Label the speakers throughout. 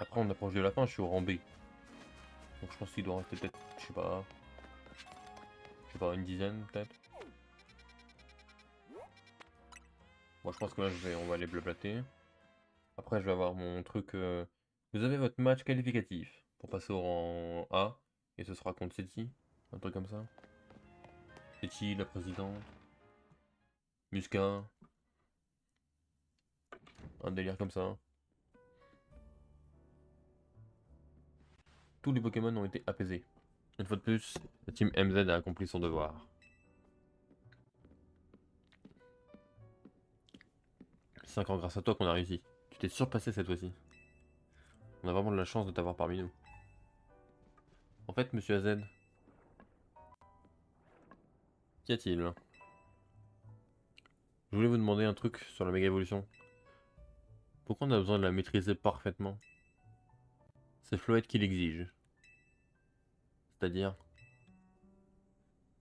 Speaker 1: Après, on approche de la fin, je suis au rang B. Donc je pense qu'il doit rester peut-être, je sais pas, une dizaine peut-être. Moi je pense que là on va aller blablater. Après je vais avoir mon truc. Vous avez votre match qualificatif pour passer au rang A. Et ce sera contre Seti. Un truc comme ça. Seti, la présidente. Musca. Un délire comme ça. Tous les Pokémon ont été apaisés. Une fois de plus, la team MZ a accompli son devoir. C'est encore grâce à toi qu'on a réussi. Tu t'es surpassé cette fois-ci. On a vraiment de la chance de t'avoir parmi nous. En fait, monsieur AZ, qu'y a-t-il? Je voulais vous demander un truc sur la méga évolution. Pourquoi on a besoin de la maîtriser parfaitement? C'est Floette qui l'exige. C'est-à-dire,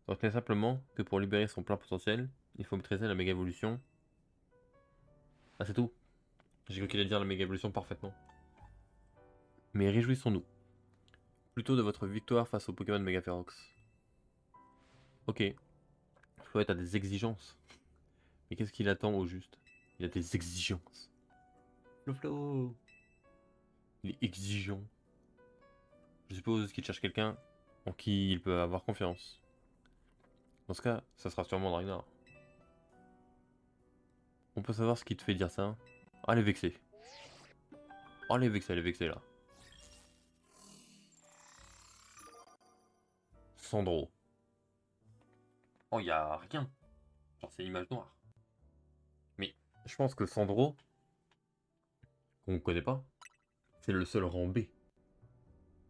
Speaker 1: retenez simplement que pour libérer son plein potentiel, il faut maîtriser la méga évolution. Ah, c'est tout. J'ai cru qu'il allait dire la méga évolution parfaitement. Mais réjouissons-nous plutôt de votre victoire face au Pokémon Megaferox. Ok, Floette a des exigences. Mais qu'est-ce qu'il attend au juste? Il a des exigences. Le flow. Il est exigeant. Je suppose qu'il cherche quelqu'un en qui il peut avoir confiance. Dans ce cas, ça sera sûrement Dragnard. On peut savoir ce qui te fait dire ça? Ah, elle est vexée. Oh, elle est vexée là. Sandro. Oh, y a rien. Genre, c'est l'image noire. Mais je pense que Sandro, qu'on connaît pas, c'est le seul rang B.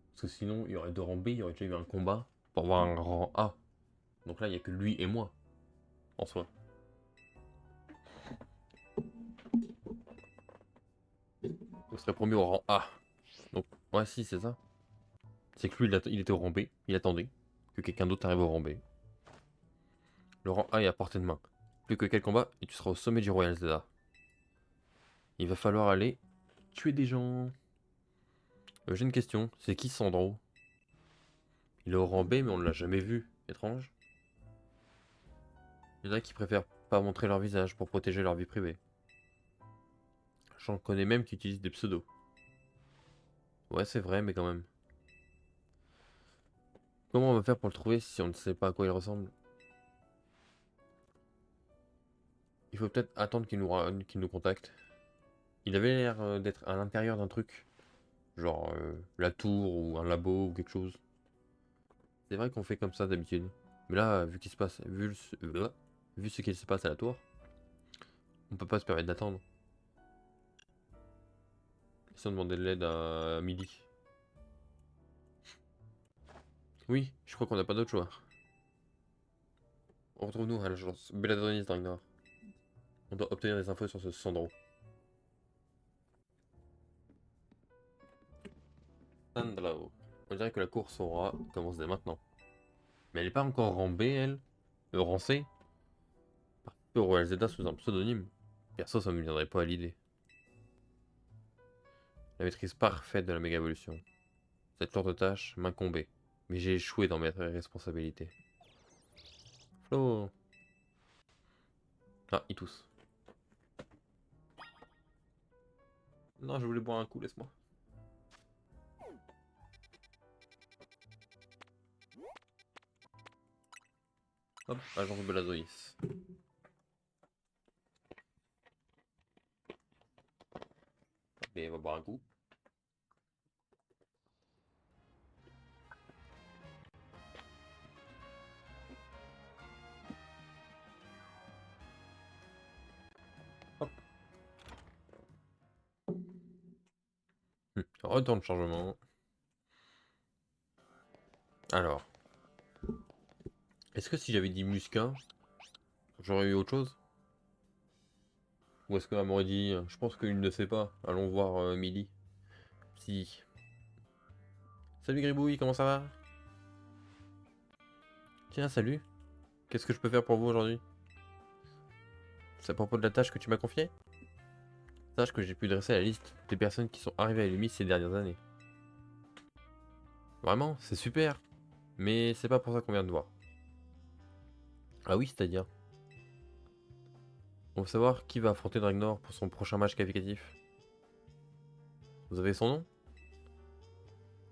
Speaker 1: Parce que sinon, il y aurait deux rangs B, il y aurait déjà eu un combat pour avoir un rang A. Donc là, il n'y a que lui et moi, en soi. On serait promis au rang A. Donc, ouais, si, c'est ça. C'est que lui, il était au rang B, il attendait que quelqu'un d'autre arrive au rang B. Le rang A est à portée de main. Plus que quel combat, et tu seras au sommet du Royal Zelda. Il va falloir aller tuer des gens. J'ai une question, c'est qui Sandro? Il est au rang B, mais on ne l'a jamais vu. Étrange. Il y en a qui préfèrent pas montrer leur visage pour protéger leur vie privée. J'en connais même qui utilisent des pseudos. Ouais, c'est vrai, mais quand même. Comment on va faire pour le trouver si on ne sait pas à quoi il ressemble? Il faut peut-être attendre qu'il nous contacte. Il avait l'air d'être à l'intérieur d'un truc. Genre la tour ou un labo ou quelque chose. C'est vrai qu'on fait comme ça d'habitude. Mais là, vu qu'il se passe, vu ce qu'il se passe à la tour, on peut pas se permettre d'attendre. Si on demandait de l'aide à midi. Oui, je crois qu'on n'a pas d'autre choix. Retrouve-nous à l'agence Belladonis Dragnor. On doit obtenir des infos sur ce Sandro. Sandro. On dirait que la course au rat commence dès maintenant. Mais elle est pas encore rang B, elle? Rang C? Participer au Royal Zelda sous un pseudonyme? Perso, ça me viendrait pas à l'idée. La maîtrise parfaite de la méga évolution. Cette lourde tâche m'incombait. Mais j'ai échoué dans mes responsabilités. Flo. Ah, il tousse. Non, je voulais boire un coup, laisse-moi. Hop, agence Belazoïs. Et on va boire un coup. Hop. Retourne chargement. Alors. Est-ce que si j'avais dit Musca, j'aurais eu autre chose? Ou est-ce qu'elle m'aurait dit, je pense qu'il ne sait pas, allons voir Millie. Si. Salut Gribouille, comment ça va? Tiens, salut. Qu'est-ce que je peux faire pour vous aujourd'hui? C'est à propos de la tâche que tu m'as confiée? Sache que j'ai pu dresser la liste des personnes qui sont arrivées à l'UMI ces dernières années. Vraiment, c'est super. Mais c'est pas pour ça qu'on vient de voir. Ah oui, c'est-à-dire. On veut savoir qui va affronter Dragnor pour son prochain match qualificatif. Vous avez son nom?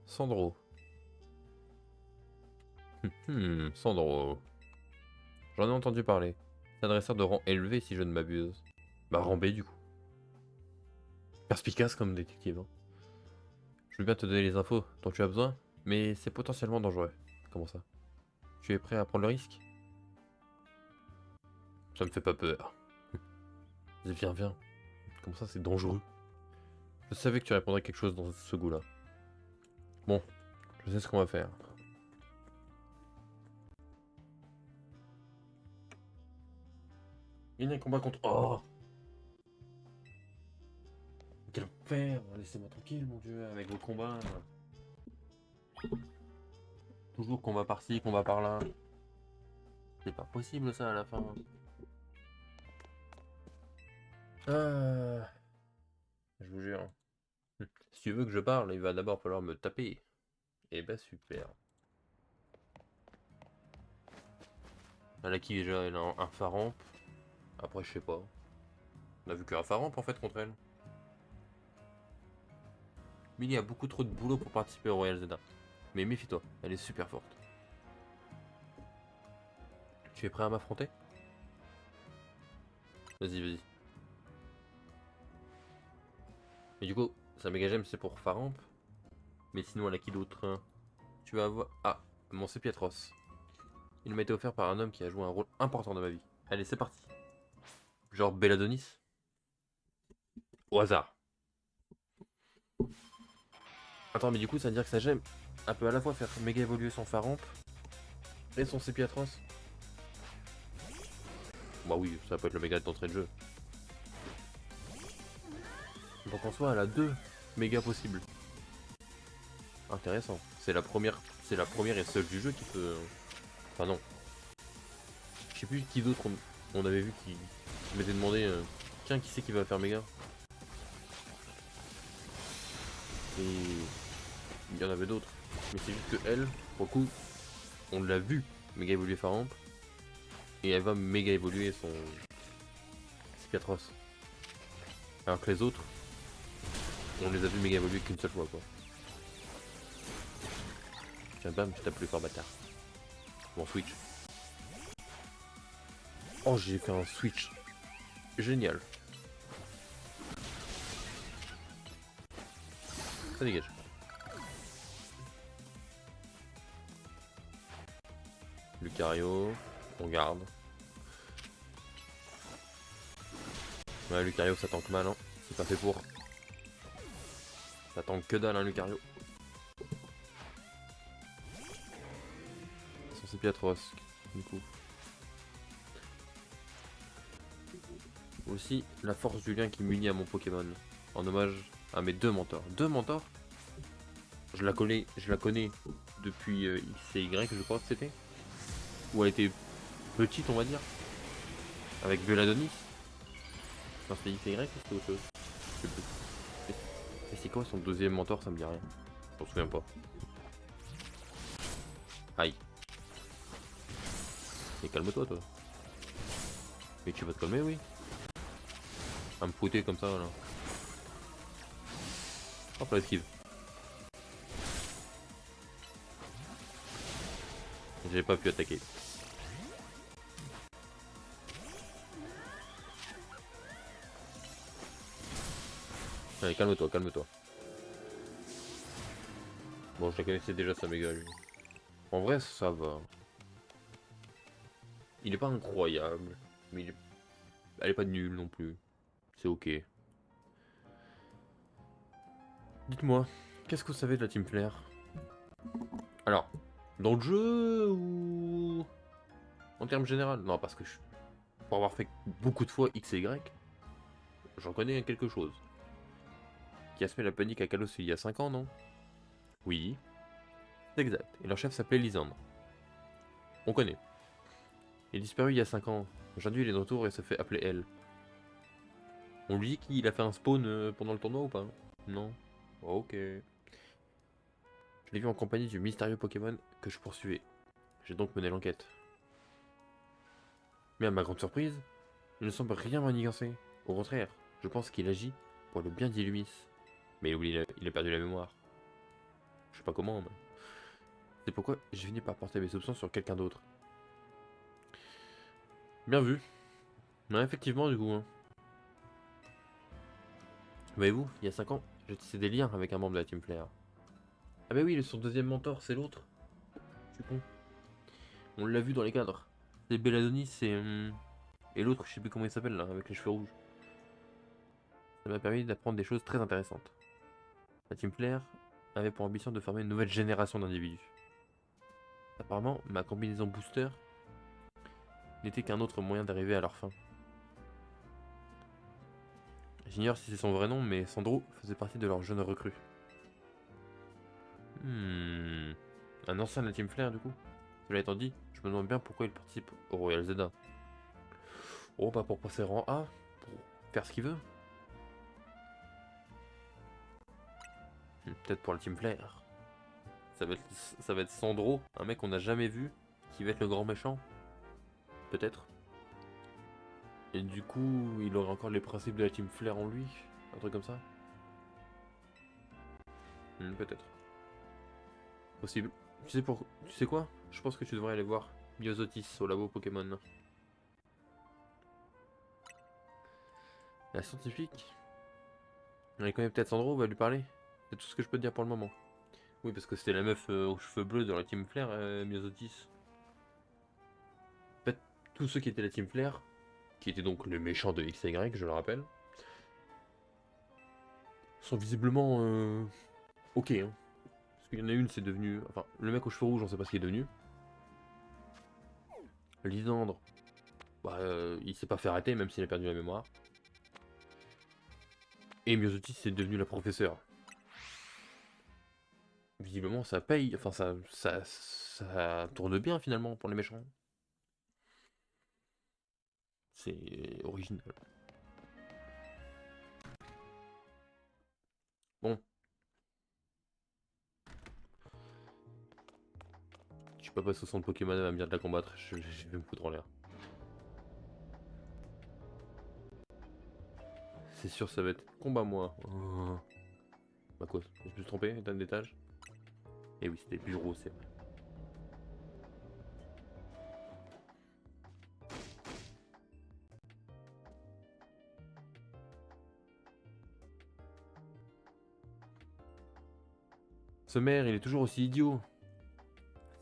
Speaker 1: Sandro. Sandro. J'en ai entendu parler. C'est un dresseur de rang élevé si je ne m'abuse. Bah rang B du coup. Perspicace comme détective. Hein. Je veux bien te donner les infos dont tu as besoin, mais c'est potentiellement dangereux. Comment ça? Tu es prêt à prendre le risque? Ça me fait pas peur. Viens, viens. Comment ça c'est dangereux? Je savais que tu répondrais quelque chose dans ce goût-là. Bon, je sais ce qu'on va faire. Il y a un combat contre... Oh! Quel enfer! Laissez-moi tranquille, mon dieu, avec vos combats. Toujours combat par-ci, combat par-là. C'est pas possible ça à la fin. Ah, je vous jure. Si tu veux que je parle, il va d'abord falloir me taper. Et bah super. Elle a qui déjà? Elle a un Faramp. Après je sais pas. On a vu qu'un Faramp en fait contre elle. Millie a beaucoup trop de boulot pour participer au Royal Zelda. Mais méfie-toi, elle est super forte. Tu es prêt à m'affronter? Vas-y, vas-y. Et du coup, sa méga gemme c'est pour Faramp. Mais sinon elle a qui d'autre hein? Tu vas avoir... Ah, mon Pietros. Il m'a été offert par un homme qui a joué un rôle important dans ma vie. Allez, c'est parti. Genre Belladonis? Au hasard. Attends, mais du coup, ça veut dire que sa gemme, elle peut à la fois faire méga évoluer son Faramp et son Pietros. Bah oui, ça peut être le méga d'entrée de jeu. Donc en soi, elle a deux méga possibles. Intéressant. C'est la première et seule du jeu qui peut... Enfin non. Je sais plus qui d'autre on avait vu qui m'était demandé... Tiens, qui c'est qui va faire méga? Et... Il y en avait d'autres. Mais c'est juste que elle, pour le coup, on l'a vu méga évoluer Faramp. Et elle va méga évoluer son... Pietros. Alors que les autres, on les a vus méga évoluer qu'une seule fois quoi. Tiens bam, tu tapes plus fort bâtard. Bon switch. Oh j'ai fait un switch. Génial. Ça dégage. Lucario, on garde. Ouais Lucario ça tank mal hein. C'est pas fait pour. Ça tank que dalle hein Lucario. C'est Pietros du coup. Aussi la force du lien qui m'unit à mon Pokémon. En hommage à mes deux mentors. Deux mentors? Je la connais depuis X et Y je crois que c'était. Où elle était petite on va dire. Avec Veladonis. Non c'était X et Y ou c'était autre chose? Je sais plus. Et c'est quoi son deuxième mentor? Ça me dit rien. Je m'en souviens pas. Aïe. Mais calme-toi toi. Mais tu vas te calmer oui. À me fouetter comme ça là. Hop là esquive. J'avais pas pu attaquer. Allez calme-toi, calme-toi. Bon je la connaissais déjà sa méga lui. En vrai ça va. Il est pas incroyable. Mais elle est pas nulle non plus. C'est ok. Dites-moi, qu'est-ce que vous savez de la Team Flare? Alors, dans le jeu ou en termes général? Non, parce que pour avoir fait beaucoup de fois X et Y, j'en connais quelque chose. Qui a semé la panique à Kalos il y a 5 ans, non? Oui, c'est exact. Et leur chef s'appelait Lisandre. On connaît. Il est disparu il y a 5 ans. Aujourd'hui, il est de retour et se fait appeler elle. On lui dit qu'il a fait un spawn pendant le tournoi ou pas? Non. Ok. Je l'ai vu en compagnie du mystérieux Pokémon que je poursuivais. J'ai donc mené l'enquête. Mais à ma grande surprise, il ne semble rien manigancer. Au contraire, je pense qu'il agit pour le bien d'Illumis. Mais il a perdu la mémoire. Je sais pas comment, mais... C'est pourquoi j'ai fini par porter mes soupçons sur quelqu'un d'autre. Bien vu. Ouais, effectivement, du coup. Hein. Voyez-vous, il y a 5 ans, j'ai tissé des liens avec un membre de la Team Flare. Ah bah oui, son deuxième mentor, c'est l'autre. Je suis con. On l'a vu dans les cadres. C'est Belladonis et l'autre, je sais plus comment il s'appelle là, avec les cheveux rouges. Ça m'a permis d'apprendre des choses très intéressantes. La Team Flare avait pour ambition de former une nouvelle génération d'individus. Apparemment, ma combinaison booster n'était qu'un autre moyen d'arriver à leur fin. J'ignore si c'est son vrai nom, mais Sandro faisait partie de leur jeune recrue. Un ancien de la Team Flare du coup. Cela étant dit, je me demande bien pourquoi il participe au Royal Zelda. Oh, pas pour passer rang A, pour faire ce qu'il veut. Peut-être pour la Team Flare. Ça va être Sandro, un mec qu'on n'a jamais vu, qui va être le grand méchant. Peut-être. Et du coup, il aurait encore les principes de la Team Flare en lui. Un truc comme ça. Peut-être. Possible. Tu sais quoi? Je pense que tu devrais aller voir Myosotis au labo Pokémon. La scientifique? Elle connaît peut-être Sandro, on va lui parler. C'est tout ce que je peux te dire pour le moment. Oui, parce que c'était la meuf aux cheveux bleus dans la Team Flare, Myosotis. En fait, tous ceux qui étaient la Team Flare, qui étaient donc les méchants de X et Y, je le rappelle, sont visiblement ok. Hein. Parce qu'il y en a une, c'est devenu. Enfin, le mec aux cheveux rouges, on sait pas ce qu'il est devenu. Lysandre, bah, il s'est pas fait arrêter, même s'il a perdu la mémoire. Et Myosotis, c'est devenu la professeure. Visiblement, ça paye. Enfin, ça tourne bien finalement pour les méchants. C'est original. Bon. Je suis pas passé au centre Pokémon, elle va me dire de la combattre. Je vais me foutre en l'air. C'est sûr, ça va être combat moi. Oh. Bah quoi, je me suis trompé, étage d'étage. Et oui, c'était bureau, c'est vrai. Ce maire, il est toujours aussi idiot.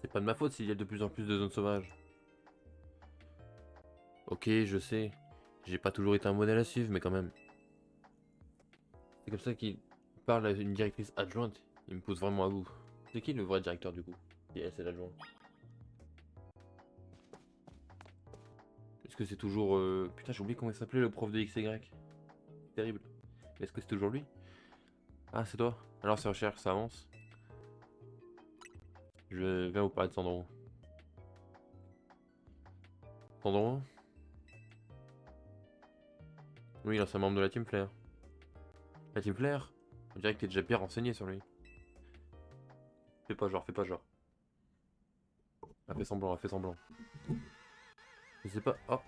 Speaker 1: C'est pas de ma faute s'il y a de plus en plus de zones sauvages. Ok, je sais. J'ai pas toujours été un modèle à suivre, mais quand même. C'est comme ça qu'il parle à une directrice adjointe. Il me pousse vraiment à bout. C'est qui le vrai directeur du coup? Et elle, c'est l'adjoint. Est-ce que c'est toujours... Putain, j'ai oublié comment il s'appelait le prof de XY. Terrible. Est-ce que c'est toujours lui? Ah, c'est toi. Alors, c'est recherche, ça avance. Je viens vous parler de Sandro. Sandro? Oui, c'est un membre de la Team Flare. La Team Flare? On dirait que t'es déjà bien renseigné sur lui. Fais pas genre, fais pas genre. Elle fait semblant, elle fait semblant. Je sais pas... Oh,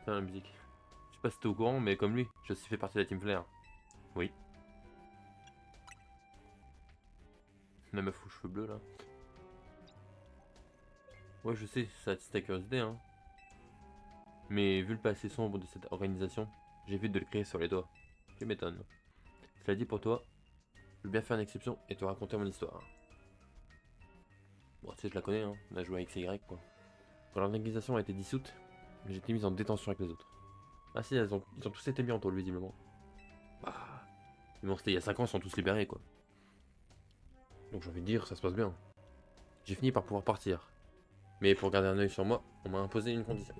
Speaker 1: c'est la musique. Je sais pas si t'es au courant, mais comme lui, je suis fait partie de la Team Flare. Oui. La meuf aux cheveux bleus, là. Ouais, je sais, ça attise ta curiosité, hein. Mais vu le passé sombre de cette organisation, j'évite de le crier sur les doigts. Tu m'étonnes. Cela dit pour toi, je veux bien faire une exception et te raconter mon histoire. Bon, tu sais, je la connais, hein. On a joué avec CY, quoi. Quand l'organisation a été dissoute, j'ai été mise en détention avec les autres. Ah si, ils ont tous été mis en taule, visiblement. Bah... Mais bon, c'était il y a 5 ans, ils sont tous libérés, quoi. Donc j'ai envie de dire, ça se passe bien. J'ai fini par pouvoir partir. Mais pour garder un œil sur moi, on m'a imposé une condition.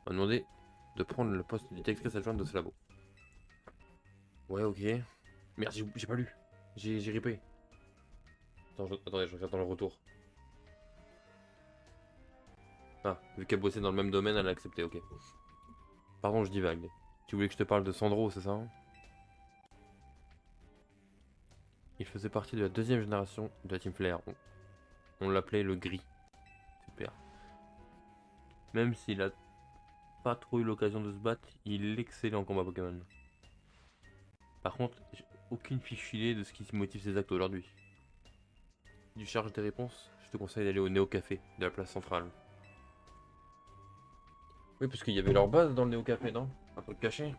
Speaker 1: On m'a demandé de prendre le poste de directrice adjointe de ce labo. Ouais, ok. Merde, j'ai pas lu. J'ai ripé. Attendez, je regarde dans le retour. Ah, vu qu'elle bossait dans le même domaine, elle a accepté, ok. Pardon, je divague. Tu voulais que je te parle de Sandro, c'est ça hein? Il faisait partie de la deuxième génération de la Team Flare. On l'appelait le gris. Super. Même s'il a pas trop eu l'occasion de se battre, il excellait en combat Pokémon. Par contre, j'ai aucune fiche filée de ce qui motive ses actes aujourd'hui. Si tu cherches des réponses, je te conseille d'aller au Néo Café de la place centrale. Oui, parce qu'il y avait leur base dans le Néo Café, non? Un truc caché.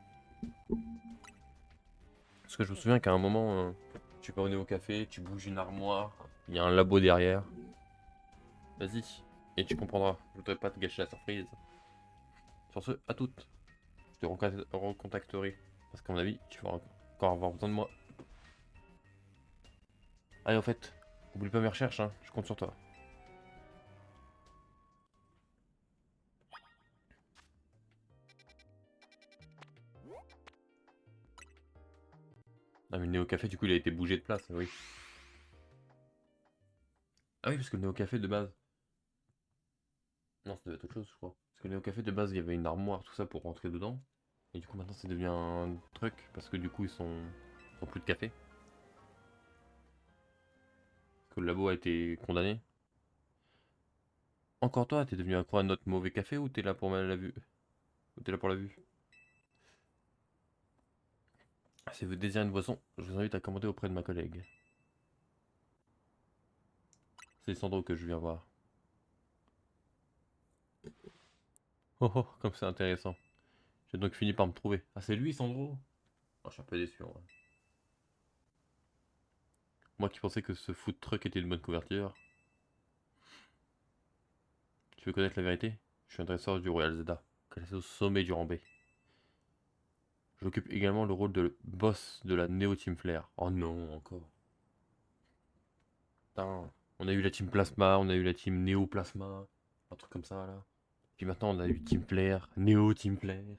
Speaker 1: Parce que je me souviens qu'à un moment, tu vas au Néo Café, tu bouges une armoire, il y a un labo derrière. Vas-y, et tu comprendras. Je voudrais pas te gâcher la surprise. Sur ce, à toutes. Je te recontacterai. Parce qu'à mon avis, tu vas encore avoir besoin de moi. Allez, en fait, oublie pas mes recherches, hein. Je compte sur toi. Ah, mais le Néo Café, du coup, il a été bougé de place, oui. Ah oui, parce que le Néo Café de base. Non, ça devait être autre chose, je crois. Parce que le Néo Café de base, il y avait une armoire, tout ça pour rentrer dedans. Et du coup, maintenant, c'est devenu un truc. Parce que du coup, ils sont plus de café. Parce que le labo a été condamné. Encore toi, t'es devenu accro à notre mauvais café ou t'es là pour la vue? Ou t'es là pour la vue? Si vous désirez une boisson, je vous invite à commander auprès de ma collègue. C'est Sandro que je viens voir. Oh oh, comme c'est intéressant. J'ai donc fini par me trouver. Ah, c'est lui, Sandro? Oh, je suis un peu déçu en vrai. Moi qui pensais que ce food truck était une bonne couverture. Tu veux connaître la vérité? Je suis un dresseur du Royal Zeta, classé au sommet du rang B. J'occupe également le rôle de boss de la Neo Team Flare. Oh non, encore. Putain. On a eu la Team Plasma, on a eu la Team Neo Plasma, un truc comme ça là. Puis maintenant on a eu Team Flare, Neo Team Flare.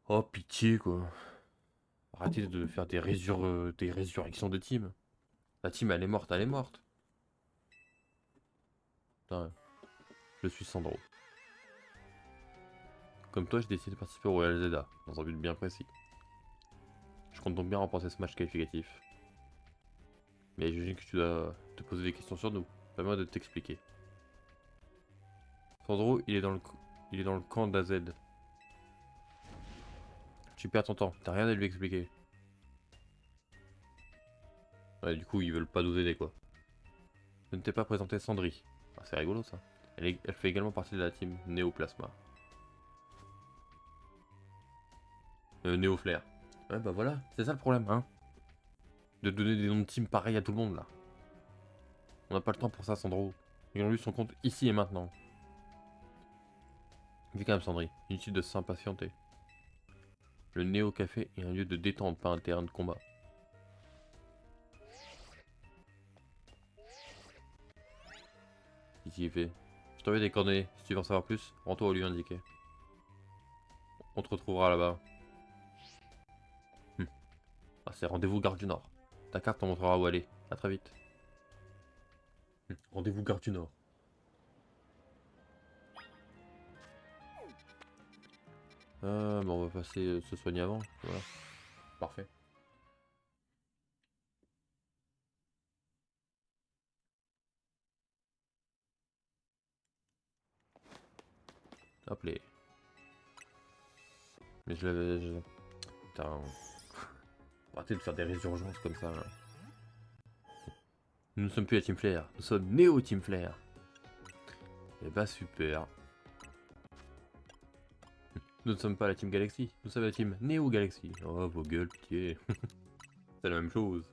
Speaker 1: Oh pitié quoi. Arrêtez de faire des résurrections de team. La team elle est morte, elle est morte. Putain, je suis Sandro. Comme toi, j'ai décidé de participer au Royal Zelda, dans un but bien précis. Je compte donc bien remporter ce match qualificatif. Mais j'imagine que tu dois te poser des questions sur nous. Permets-moi de t'expliquer. Sandro, il est dans le camp d'AZ. Tu perds ton temps, t'as rien à lui expliquer. Ouais, du coup, ils veulent pas nous aider quoi. Je ne t'ai pas présenté Sandri. Ah, c'est rigolo ça. Elle fait également partie de la team Néoplasma. Néoflair. Ouais, bah voilà, c'est ça le problème, hein. De donner des noms de team pareils à tout le monde là. On n'a pas le temps pour ça, Sandro. Réglons-lui son compte ici et maintenant. Dis quand même, Sandri, inutile de s'impatienter. Le Néo Café est un lieu de détente, pas un terrain de combat. Qu'est-ce qu'il fait? Je t'envoie des coordonnées. Si tu veux en savoir plus, rends-toi au lieu indiqué. On te retrouvera là-bas. Ah, c'est rendez-vous Gare du Nord. Ta carte te montrera où aller. A très vite. Rendez-vous Gare du Nord. Bon, on va passer se soigner avant. Voilà. Parfait. Hop les. Mais je l'avais. Putain. Arrêtez de faire des résurgences comme ça. Là. Nous ne sommes plus la Team Flare. Nous sommes Néo Team Flare. Et bah super. Nous ne sommes pas la Team Galaxy. Nous sommes la Team Néo Galaxy. Oh vos gueules, pitié. C'est la même chose.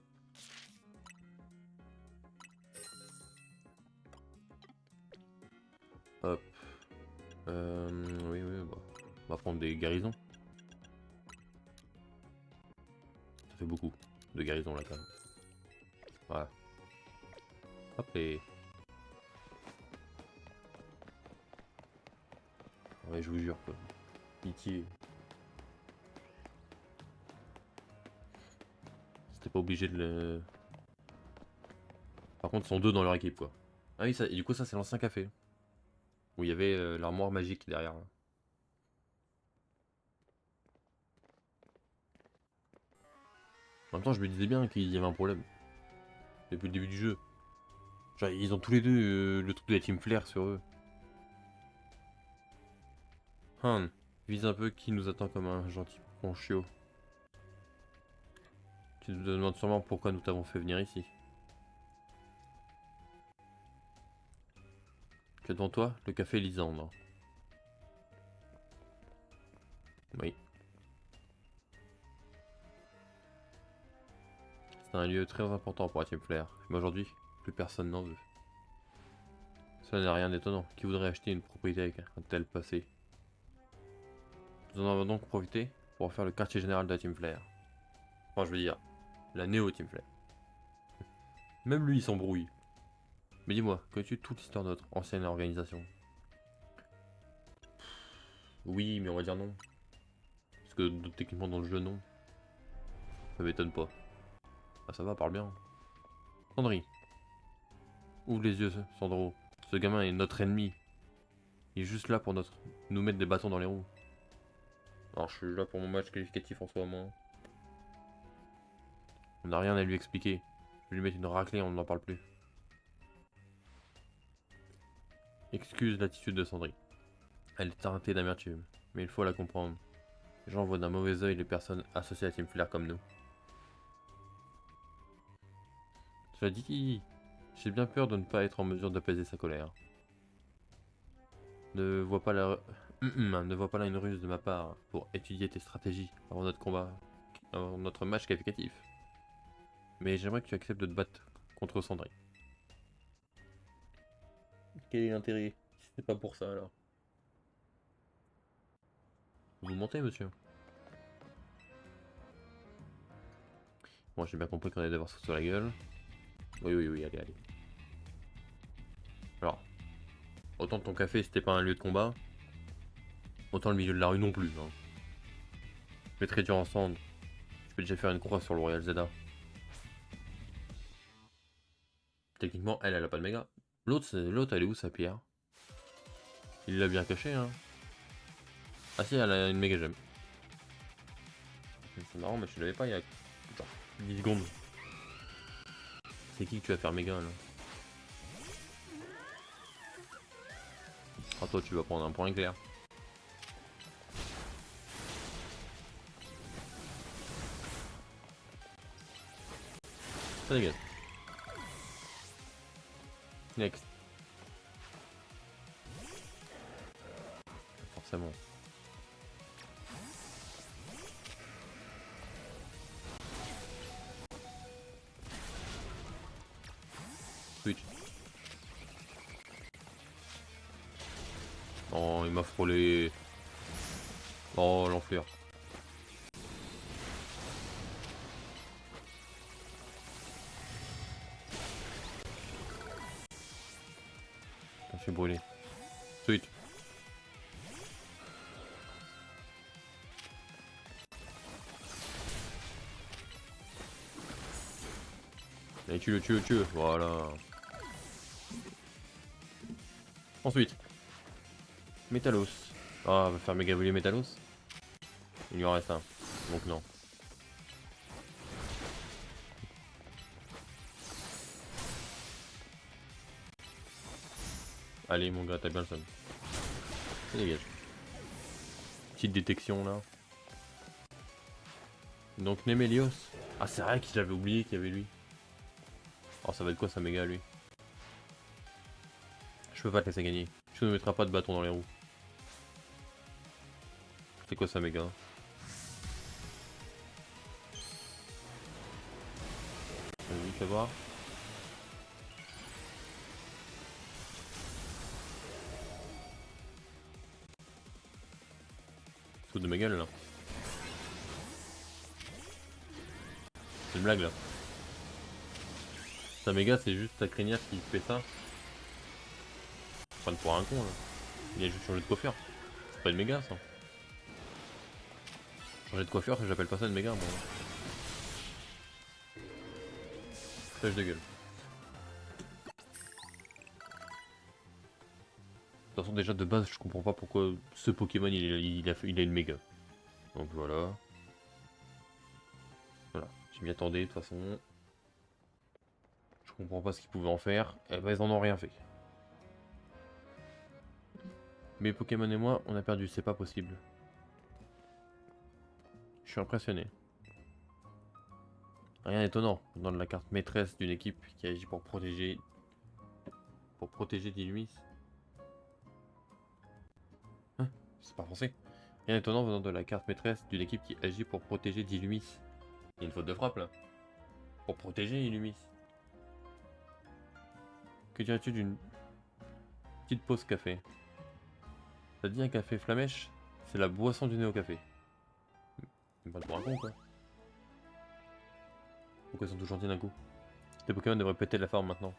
Speaker 1: Hop. Oui, oui, bah. On va prendre des guérisons. Ça fait beaucoup de guérisons là quand même. Voilà. Hop et. Ouais, je vous jure quoi. Pitié. C'était pas obligé de le. Par contre, ils sont deux dans leur équipe quoi. Ah oui, ça, et du coup, ça c'est l'ancien café. Où il y avait l'armoire magique derrière. En même temps, je me disais bien qu'il y avait un problème. Depuis le début du jeu. Genre, ils ont tous les deux le truc de la Team Flare sur eux. Han, vise un peu qui nous attend comme un gentil ponchio. Tu te demandes sûrement pourquoi nous t'avons fait venir ici. Tu as devant toi le café Lisandre. Oui. C'est un lieu très important pour la Team Flare. Mais aujourd'hui, plus personne n'en veut. Cela n'est rien d'étonnant. Qui voudrait acheter une propriété avec un tel passé? Nous en avons donc profité pour faire le quartier général de la Team Flare. Enfin, je veux dire, la Néo Team Flare. Même lui, il s'embrouille. Mais dis-moi, connais-tu toute l'histoire de notre ancienne organisation? Oui, mais on va dire non. Parce que techniquement dans le jeu, non. Ça m'étonne pas. Ah ça va, parle bien. Sandri, ouvre les yeux, Sandro. Ce gamin est notre ennemi. Il est juste là pour nous mettre des bâtons dans les roues. Alors je suis là pour mon match qualificatif en soi, moi. On n'a rien à lui expliquer. Je vais lui mettre une raclée, on n'en parle plus. Excuse l'attitude de Sandri. Elle est teintée d'amertume, mais il faut la comprendre. Les gens voient d'un mauvais œil les personnes associées à Team Flare comme nous. Cela dit, j'ai bien peur de ne pas être en mesure d'apaiser sa colère. Ne vois pas ne vois pas là une ruse de ma part pour étudier tes stratégies avant notre combat, avant notre match qualificatif. Mais j'aimerais que tu acceptes de te battre contre Sandri. Quel est l'intérêt si c'est pas pour ça alors? Vous montez, monsieur? Bon, j'ai bien compris qu'on allait devoir se sur la gueule. Oui, oui, oui, allez, allez. Alors, autant ton café c'était pas un lieu de combat, autant le milieu de la rue non plus. Hein. Je vais te réduire en cendres. Je peux déjà faire une croix sur le Royal Zelda. Techniquement, elle a pas de méga. L'autre, elle est où sa pierre? Il l'a bien caché, hein. Ah si, elle a une méga gemme. C'est marrant, mais je l'avais pas il y a genre 10 secondes. C'est qui que tu vas faire méga là? Ah toi tu vas prendre un point clair. Ça dégage. Next. Forcément. Switch. Oh, il m'a frôlé. Oh, l'enfer. Je suis brûlé. Switch. Allez, tue-le. Voilà. Ensuite. Métalos. Ah, on va faire méga voler Métalos. Il y en reste un. Donc non. Allez mon gars, t'as bien le son. Ça dégage. Petite détection là. Donc Nemelios. Ah c'est vrai que j'avais oublié qu'il y avait lui. Oh ça va être quoi ça méga lui? Je peux pas te laisser gagner. Tu ne mettras pas de bâton dans les roues. C'est quoi ça méga? Vas-y fais voir. Sous de ma gueule là. C'est une blague là. Ta méga c'est juste ta crinière qui fait ça. Prendre pour un con là. Il a juste changé de coiffure. C'est pas une méga ça. Changer de coiffure, j'appelle pas ça une méga moi. Flash de gueule. De toute façon déjà de base je comprends pas pourquoi ce Pokémon il a une méga. Donc voilà. Voilà. J'ai m'y attendais de toute façon. Je comprends pas ce qu'ils pouvaient en faire. Eh ben, ils en ont rien fait. Mais Pokémon et moi, on a perdu, c'est pas possible. Je suis impressionné. Rien d'étonnant dans la carte maîtresse d'une équipe qui agit pour protéger d'Illumis. Hein? C'est pas français. Rien d'étonnant venant de la carte maîtresse d'une équipe qui agit pour protéger d'Illumis. Il y a une faute de frappe là. Pour protéger Illumis. Que dirais-tu d'une petite pause café? T'as dit un café flamèche? C'est la boisson du nez au café. Pas pour un con quoi. Pourquoi ils sont tous gentils d'un coup? Tes Pokémon devraient péter de la forme maintenant.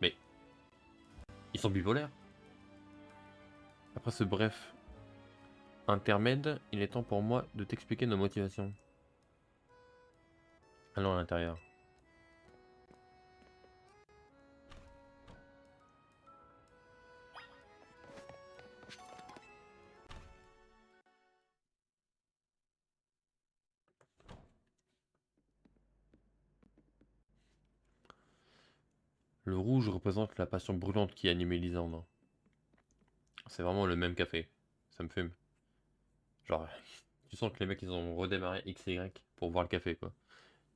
Speaker 1: Mais ils sont bipolaires. Après ce bref intermède, il est temps pour moi de t'expliquer nos motivations. Allons à l'intérieur. Le rouge représente la passion brûlante qui animait Lisandre. C'est vraiment le même café. Ça me fume. Genre, tu sens que les mecs ils ont redémarré XY pour voir le café quoi.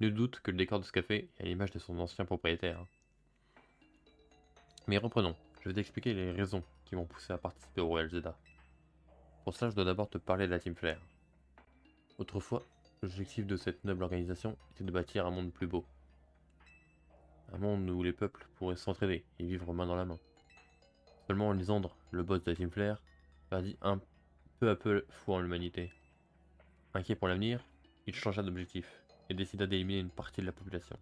Speaker 1: Nul doute que le décor de ce café est à l'image de son ancien propriétaire. Mais reprenons, je vais t'expliquer les raisons qui m'ont poussé à participer au Royal Zelda. Pour cela, je dois d'abord te parler de la Team Flare. Autrefois, l'objectif de cette noble organisation était de bâtir un monde plus beau. Un monde où les peuples pourraient s'entraider et vivre main dans la main. Seulement Lysandre, le boss de la Team Flare, perdit peu à peu foi en l'humanité. Inquiet pour l'avenir, il changea d'objectif et décida d'éliminer une partie de la population.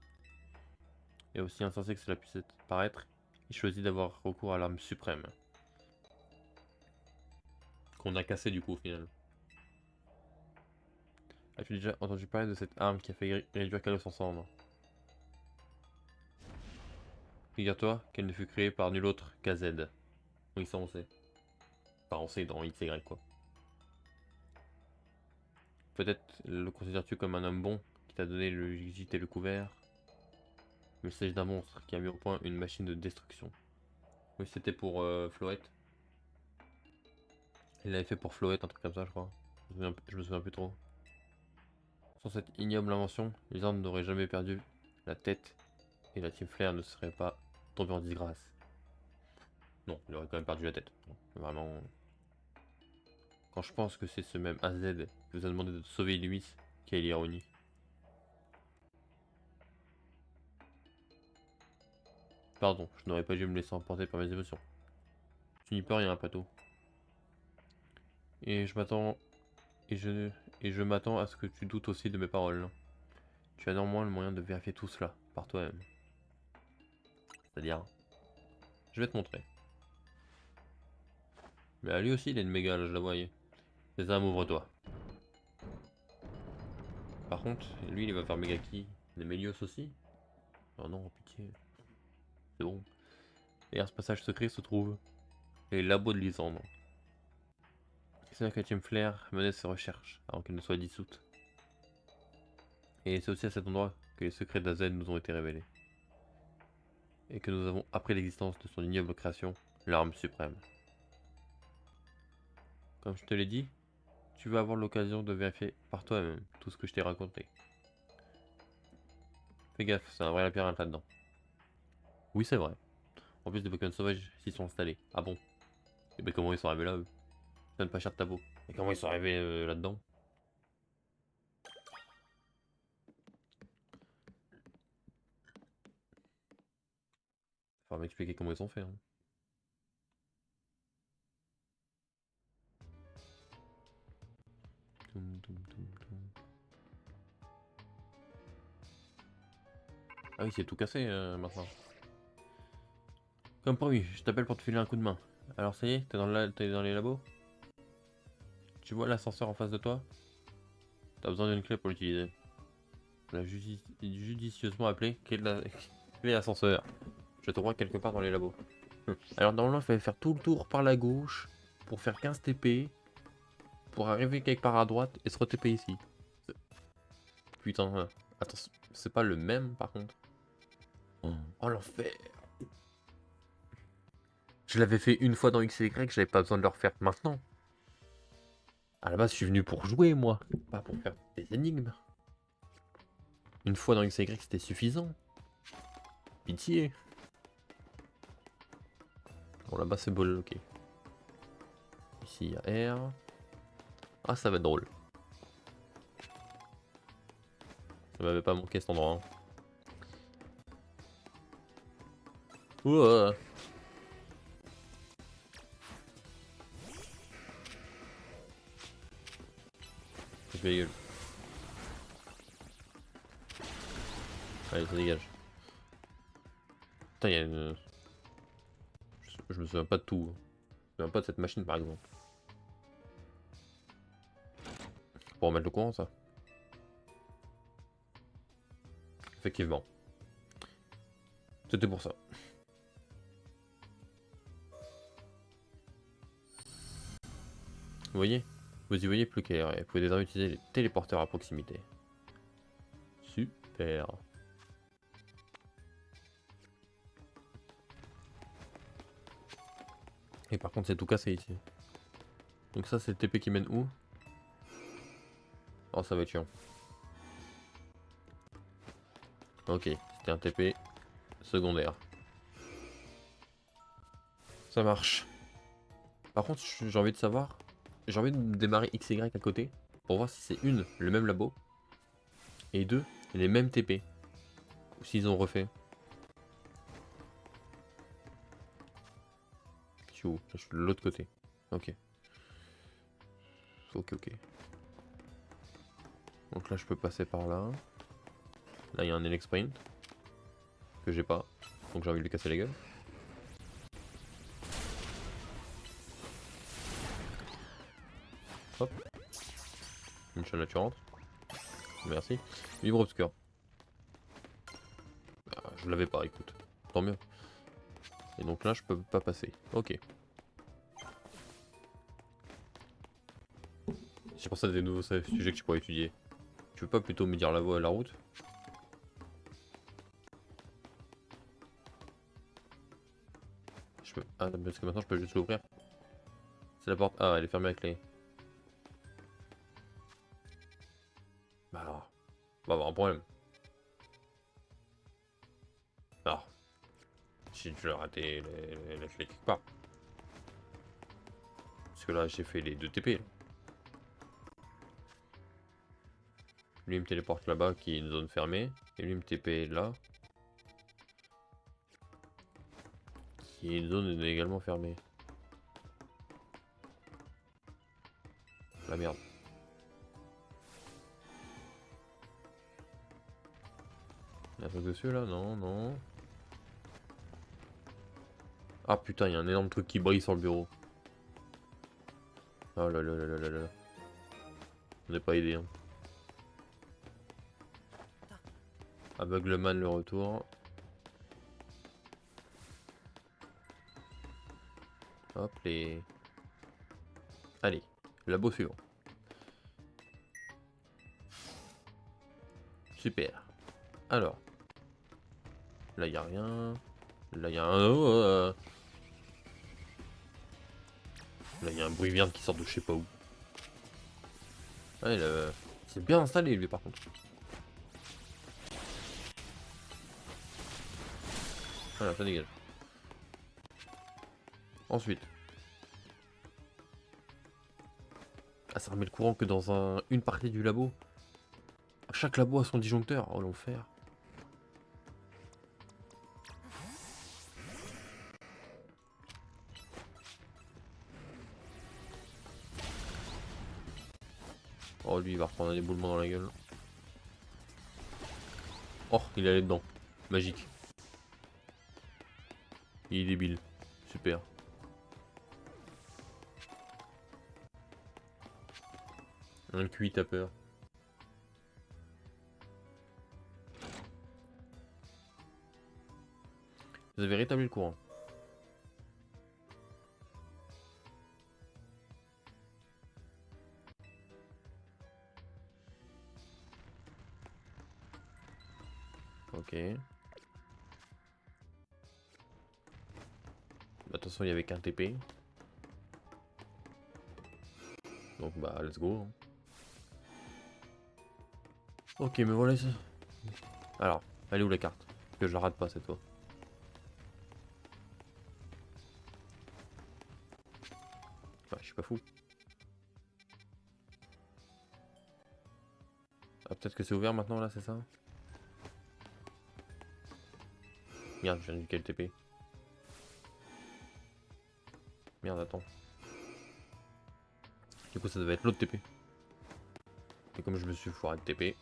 Speaker 1: Et aussi insensé que cela puisse paraître, il choisit d'avoir recours à l'arme suprême. Qu'on a cassé du coup au final. As-tu déjà entendu parler de cette arme qui a fait réduire Kalos en cendres? Figure-toi qu'elle ne fut créée par nul autre qu'AZ. Oui, ça on sait. Enfin, on sait dans XY quoi. Peut-être le considères-tu comme un homme bon qui t'a donné le gîte et le couvert, mais il s'agit d'un monstre qui a mis au point une machine de destruction. Oui, c'était pour Floette. Il l'avait fait pour Floette, un truc comme ça, je crois. Je me souviens plus trop. Sans cette ignoble invention, les armes n'auraient jamais perdu la tête et la Team Flare ne serait pas tombée en disgrâce. Non, il aurait quand même perdu la tête. Non, vraiment. Quand je pense que c'est ce même AZ qui vous a demandé de sauver Illumis, quelle ironie. Pardon, je n'aurais pas dû me laisser emporter par mes émotions. Tu n'y peux rien, Pato. Et je m'attends. Et je m'attends à ce que tu doutes aussi de mes paroles. Tu as néanmoins le moyen de vérifier tout cela par toi-même. C'est-à-dire, je vais te montrer. Mais lui aussi, il est une méga, là, je la voyais. C'est ça, ouvre-toi. Par contre, lui, il va faire méga qui? Les Mélios aussi? Oh non, pitié. C'est bon. Derrière ce passage secret se trouve les labos de Lysandre. C'est là que la Team Flare menait ses recherches avant qu'elle ne soit dissoute. Et c'est aussi à cet endroit que les secrets d'Azen nous ont été révélés. Et que nous avons appris l'existence de son ignoble création, l'arme suprême. Comme je te l'ai dit, tu vas avoir l'occasion de vérifier par toi-même tout ce que je t'ai raconté. Fais gaffe, c'est un vrai labyrinthe là-dedans. Oui, c'est vrai. En plus, des Pokémon sauvages s'y sont installés. Ah bon? Et ben comment ils sont arrivés là, eux? Ça donne pas cher de tableau. Et comment ils sont arrivés là-dedans? Faut m'expliquer comment ils ont fait. Hein. Toum, toum, toum, toum. Ah oui, c'est tout cassé maintenant. Comme promis, je t'appelle pour te filer un coup de main. Alors ça y est, t'es dans les labos? Tu vois l'ascenseur en face de toi? T'as besoin d'une clé pour l'utiliser. On l'a judicieusement appelé clé ascenseur. Je te vois quelque part dans les labos. Alors normalement il fallait faire tout le tour par la gauche pour faire 15 TP, pour arriver quelque part à droite et se re-TP ici. Putain, attention. C'est pas le même par contre. Oh l'enfer. Je l'avais fait une fois dans X et Y, j'avais pas besoin de le refaire maintenant. À la base, je suis venu pour jouer, moi, pas pour faire des énigmes. Une fois dans X et Y, c'était suffisant. Pitié. Bon, là-bas, c'est bol, ok. Ici, il y a R. Ah, ça va être drôle. Ça m'avait pas manqué cet endroit. Hein. Ouah. Je vais gueule. Allez, ça dégage. Putain, il y a une... Je me souviens pas de tout. Je me souviens pas de cette machine, par exemple. Pour remettre le courant, ça. Effectivement. C'était pour ça. Vous voyez? Vous y voyez plus clair et vous pouvez désormais utiliser les téléporteurs à proximité. Super. Et par contre, c'est tout cassé ici. Donc ça, c'est le TP qui mène où? Oh, ça va être chiant. Ok, c'était un TP secondaire. Ça marche. Par contre, j'ai envie de savoir... J'ai envie de démarrer XY à côté pour voir si c'est une, le même labo, et deux, les mêmes TP. Ou s'ils ont refait. Je suis où? Je suis de l'autre côté. Ok. Ok, ok. Donc là, je peux passer par là. Là, il y a un Elec Sprint. Que j'ai pas. Donc j'ai envie de lui casser la gueule. Hop. Une chaîne naturante. Merci. Libre obscur. Ah, je l'avais pas, écoute. Tant mieux. Et donc là, je peux pas passer. Ok. J'ai pensé à des nouveaux sujets que tu pourrais étudier. Tu veux pas plutôt me dire la voie et la route? Je peux... Ah, parce que maintenant je peux juste l'ouvrir. C'est la porte. Ah, elle est fermée à clé. Bah alors, on va avoir un problème. Alors, si tu l'as raté la clé quelque part. Parce que là, j'ai fait les deux TP. Lui, il me téléporte là-bas, qui est une zone fermée. Et lui, il me TP là. Qui est une zone également fermée. La merde. Il y a un truc dessus là? Non, non. Ah putain, il y a un énorme truc qui brille sur le bureau. Oh là là là là là là. On n'est pas aidé. Hein. Aveugleman le retour. Hop les... Allez, labo suivant. Super. Alors. Là, il a rien. Là, il y a un... Là, il y a un bruit merde qui sort de je sais pas où. Ouais, c'est bien installé, lui, par contre. Voilà, ça dégage. Ensuite. Ah, ça remet le courant que dans une partie du labo. Chaque labo a son disjoncteur. Oh, l'enfer. Oh, lui, il va reprendre un éboulement dans la gueule. Oh, il est allé dedans. Magique. Il est débile. Super. Un QI t'as peur. Vous avez rétabli le courant. Bah, attention, il y avait qu'un TP. Donc bah let's go. Ok, mais voilà. Alors, elle est où la carte? Que je la rate pas cette fois. Ah, je suis pas fou. Ah, peut-être que c'est ouvert maintenant là, c'est ça? Merde, je viens du quel TP. Merde, attends. Du coup, ça devait être l'autre TP. Et comme je me suis foiré de TP.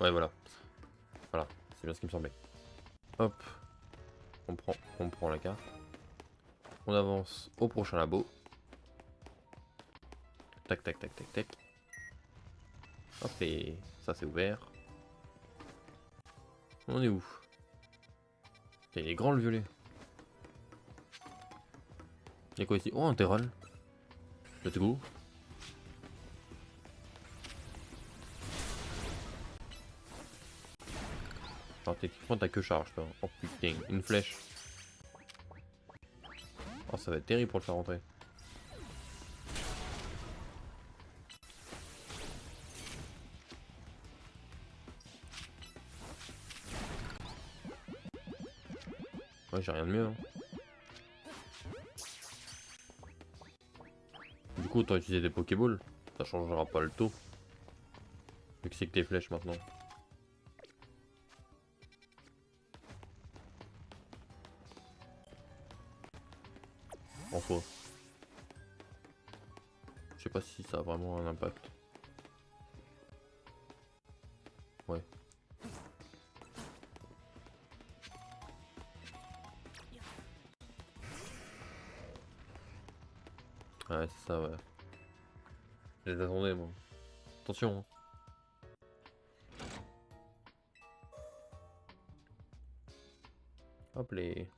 Speaker 1: Ouais, voilà. Voilà, c'est bien ce qui me semblait. Hop. On prend la carte. On avance au prochain labo. Tac, tac, tac, tac, tac. Hop, et ça c'est ouvert. On est où? Il est grand le violet. Il y a quoi ici? Oh, un Terral. Let's go. Alors techniquement t'as que charge toi. Oh putain, une flèche. Oh ça va être terrible pour le faire rentrer. Ouais, j'ai rien de mieux. Hein. Du coup autant utiliser des Pokéballs. Ça changera pas le taux. Vu que c'est que tes flèches maintenant. En soi. Je sais pas si ça a vraiment un impact. Ouais. Ouais, c'est ça, ouais. Je les attendais, moi. Attention. Hein. Hop les.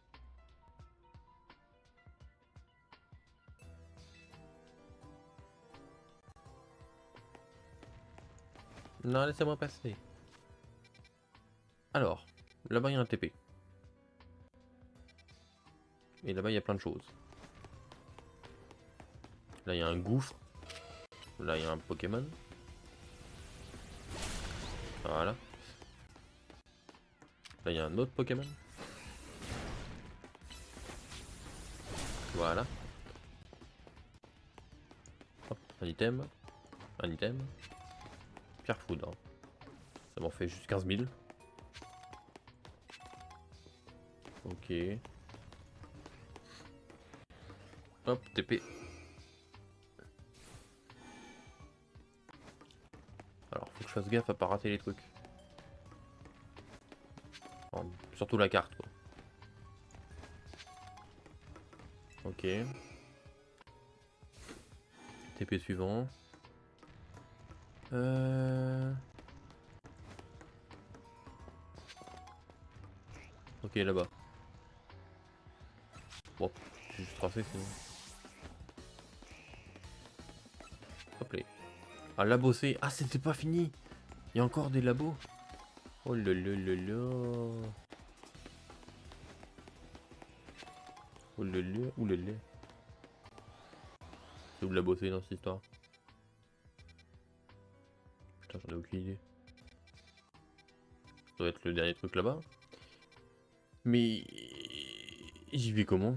Speaker 1: Non, laissez-moi passer. Alors, là-bas il y a un TP. Et là-bas il y a plein de choses. Là il y a un gouffre. Là il y a un Pokémon. Voilà. Là il y a un autre Pokémon. Voilà. Hop, un item. Un item. Pierre foudre. Ça m'en fait juste 15 000. Ok. Hop, TP. Alors, faut que je fasse gaffe à pas rater les trucs. Enfin, surtout la carte, quoi. Ok. TP suivant. Ok, là-bas. Bon, j'ai juste tracé sinon. Hop là. Ah, labo C. Ah, c'était pas fini. Il y a encore des labos. Oh là là là là. Oh là là. Ouh là là. C'est où le labo C dans cette histoire? Putain, j'en ai aucune idée. Ça doit être le dernier truc là-bas. Mais j'y vais comment?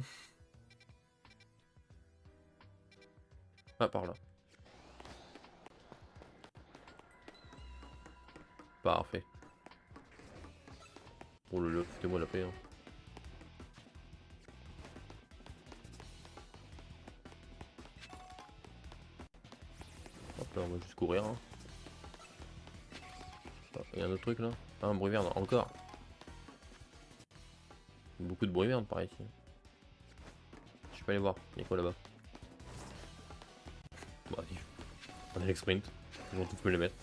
Speaker 1: Ah, par là. Parfait. Oh là là, foutez-moi la paix. Hein. Hop là, on va juste courir. Hein. Il y a un autre truc là. Ah, un bruit vert, encore. Beaucoup de bruit vert par ici. Je peux aller voir. Il y a quoi là-bas? Bon, allez. On a l'exprint. Ils vont tous me les mettre.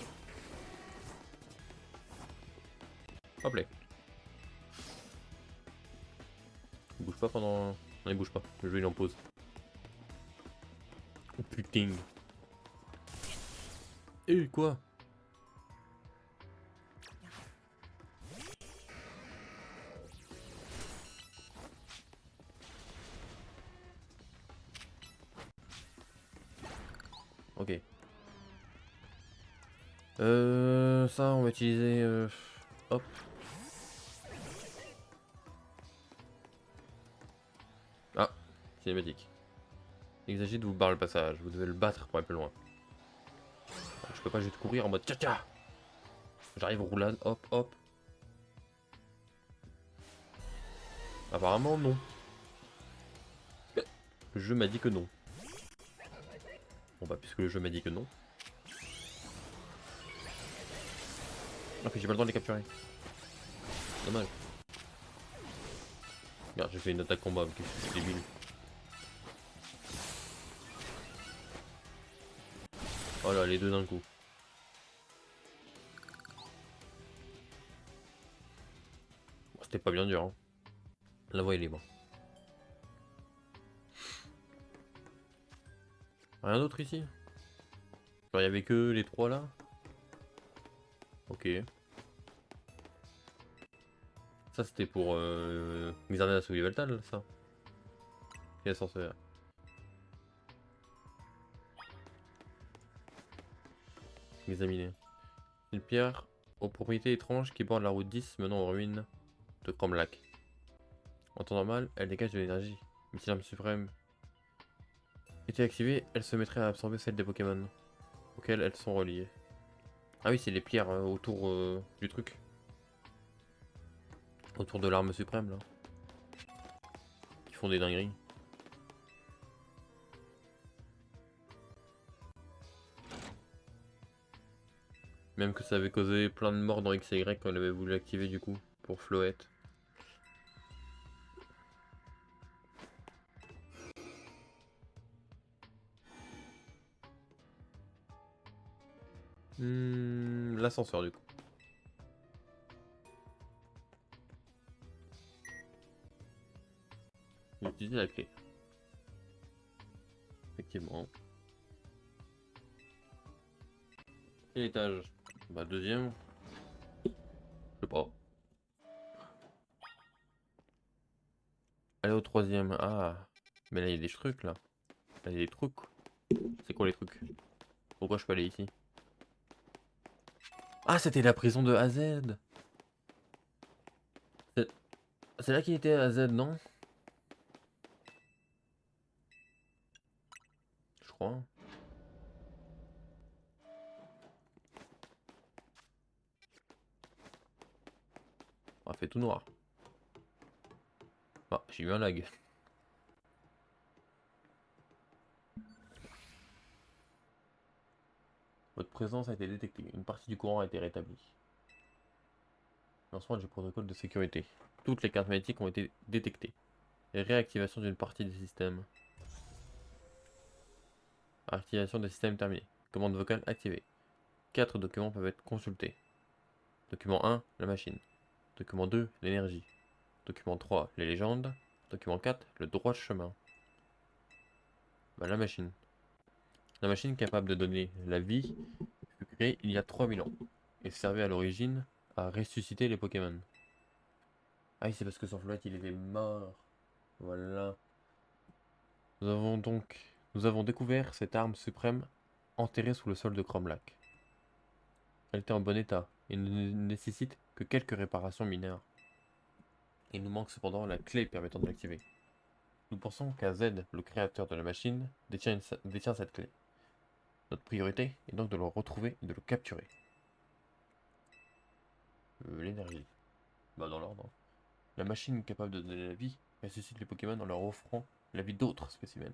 Speaker 1: Hop là. Il bouge pas pendant. Non, il bouge pas. Le jeu il est en pause. Oh putain. Eh quoi? Ça, on va utiliser... hop. Ah, cinématique. Il s'agit de vous barrer le passage. Vous devez le battre pour aller plus loin. Je peux pas juste courir en mode tcha-tcha. J'arrive roulade, hop, hop. Apparemment, non. Le jeu m'a dit que non. Bon bah, puisque le jeu m'a dit que non. Ah, puis j'ai pas le temps de les capturer. Dommage. Regarde, j'ai fait une attaque combat, ok, je suis débile. Oh là, les deux d'un coup. Bon, c'était pas bien dur, hein. La voie est libre. Rien d'autre ici? Genre, il y avait que les trois là? Ok. Ça, c'était pour Xardas ou Yveltal, ça. Quel ascenseur? Examiner. Une pierre aux propriétés étranges qui borde la route 10 menant aux ruines de Cromlac. En temps normal, elle dégage de l'énergie. Mais si l'arme suprême était activée, elle se mettrait à absorber celle des Pokémon auxquels elles sont reliées. Ah oui, c'est les pierres autour du truc. Autour de l'arme suprême, là. Qui font des dingueries. Même que ça avait causé plein de morts dans X et Y quand elle avait voulu l'activer du coup, pour Floette. L'ascenseur du coup. J'ai utilisé la clé. Effectivement. Quel étage? Bah deuxième. Je sais pas. Allez au troisième. Ah. Mais là il y a des trucs là. Là il y a des trucs. C'est quoi les trucs? Pourquoi je peux aller ici? Ah, c'était la prison de AZ. C'est c'est là qu'il était AZ, non? Je crois. Ah, fait tout noir. Ah, j'ai eu un lag. Votre présence a été détectée. Une partie du courant a été rétablie. Lancement du protocole de sécurité. Toutes les cartes magnétiques ont été détectées. Et réactivation d'une partie des systèmes. Activation des systèmes terminée. Commande vocale activée. 4 documents peuvent être consultés. Document 1, la machine. Document 2, l'énergie. Document 3, les légendes. Document 4, le droit chemin. Bah, la machine. La machine capable de donner la vie fut créée il y a 3000 ans et servait à l'origine à ressusciter les Pokémon. Ah oui, c'est parce que son flotte il était mort. Voilà. Nous avons découvert cette arme suprême enterrée sous le sol de Cromlac. Elle était en bon état et ne nécessite que quelques réparations mineures. Il nous manque cependant la clé permettant de l'activer. Nous pensons qu'AZ, le créateur de la machine, détient cette clé. Notre priorité est donc de le retrouver et de le capturer. L'énergie. Bah dans l'ordre. La machine capable de donner la vie ressuscite les Pokémon en leur offrant la vie d'autres spécimens.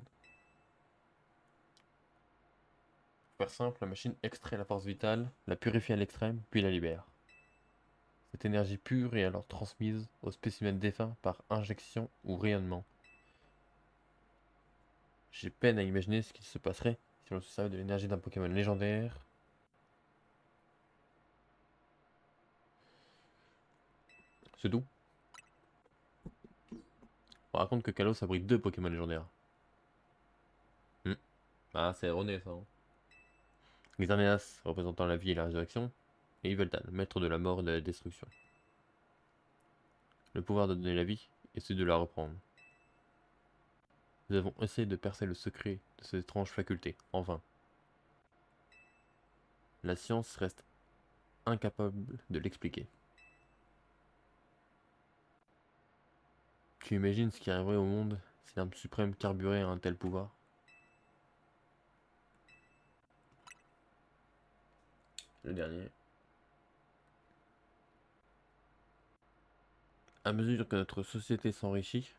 Speaker 1: Pour faire simple, la machine extrait la force vitale, la purifie à l'extrême, puis la libère. Cette énergie pure est alors transmise aux spécimens défunts par injection ou rayonnement. J'ai peine à imaginer ce qu'il se passerait si l'on se servait de l'énergie d'un Pokémon légendaire. C'est tout. On raconte que Kalos abrite deux Pokémon légendaires. Hmm. Ah, c'est erroné ça. Hein. Xerneas, représentant la vie et la résurrection, et Yveltal, maître de la mort et de la destruction. Le pouvoir de donner la vie et celui de la reprendre. Nous avons essayé de percer le secret de cette étrange faculté, en vain. La science reste incapable de l'expliquer. Tu imagines ce qui arriverait au monde si l'arme suprême carburait à un tel pouvoir? Le dernier. À mesure que notre société s'enrichit,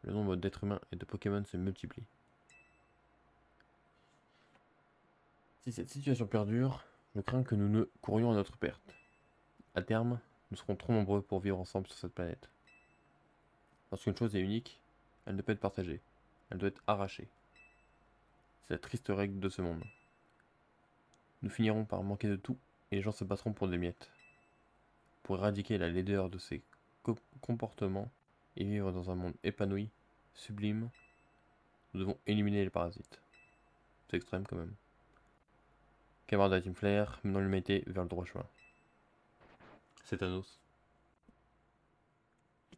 Speaker 1: le nombre d'êtres humains et de Pokémon se multiplie. Si cette situation perdure, je crains que nous ne courions à notre perte. À terme, nous serons trop nombreux pour vivre ensemble sur cette planète. Lorsqu'une chose est unique, elle ne peut être partagée. Elle doit être arrachée. C'est la triste règle de ce monde. Nous finirons par manquer de tout et les gens se battront pour des miettes. Pour éradiquer la laideur de ces comportements et vivre dans un monde épanoui, sublime, nous devons éliminer les parasites. C'est extrême quand même. Camarade de la Team Flare, menant l'humanité vers le droit chemin. C'est Thanos.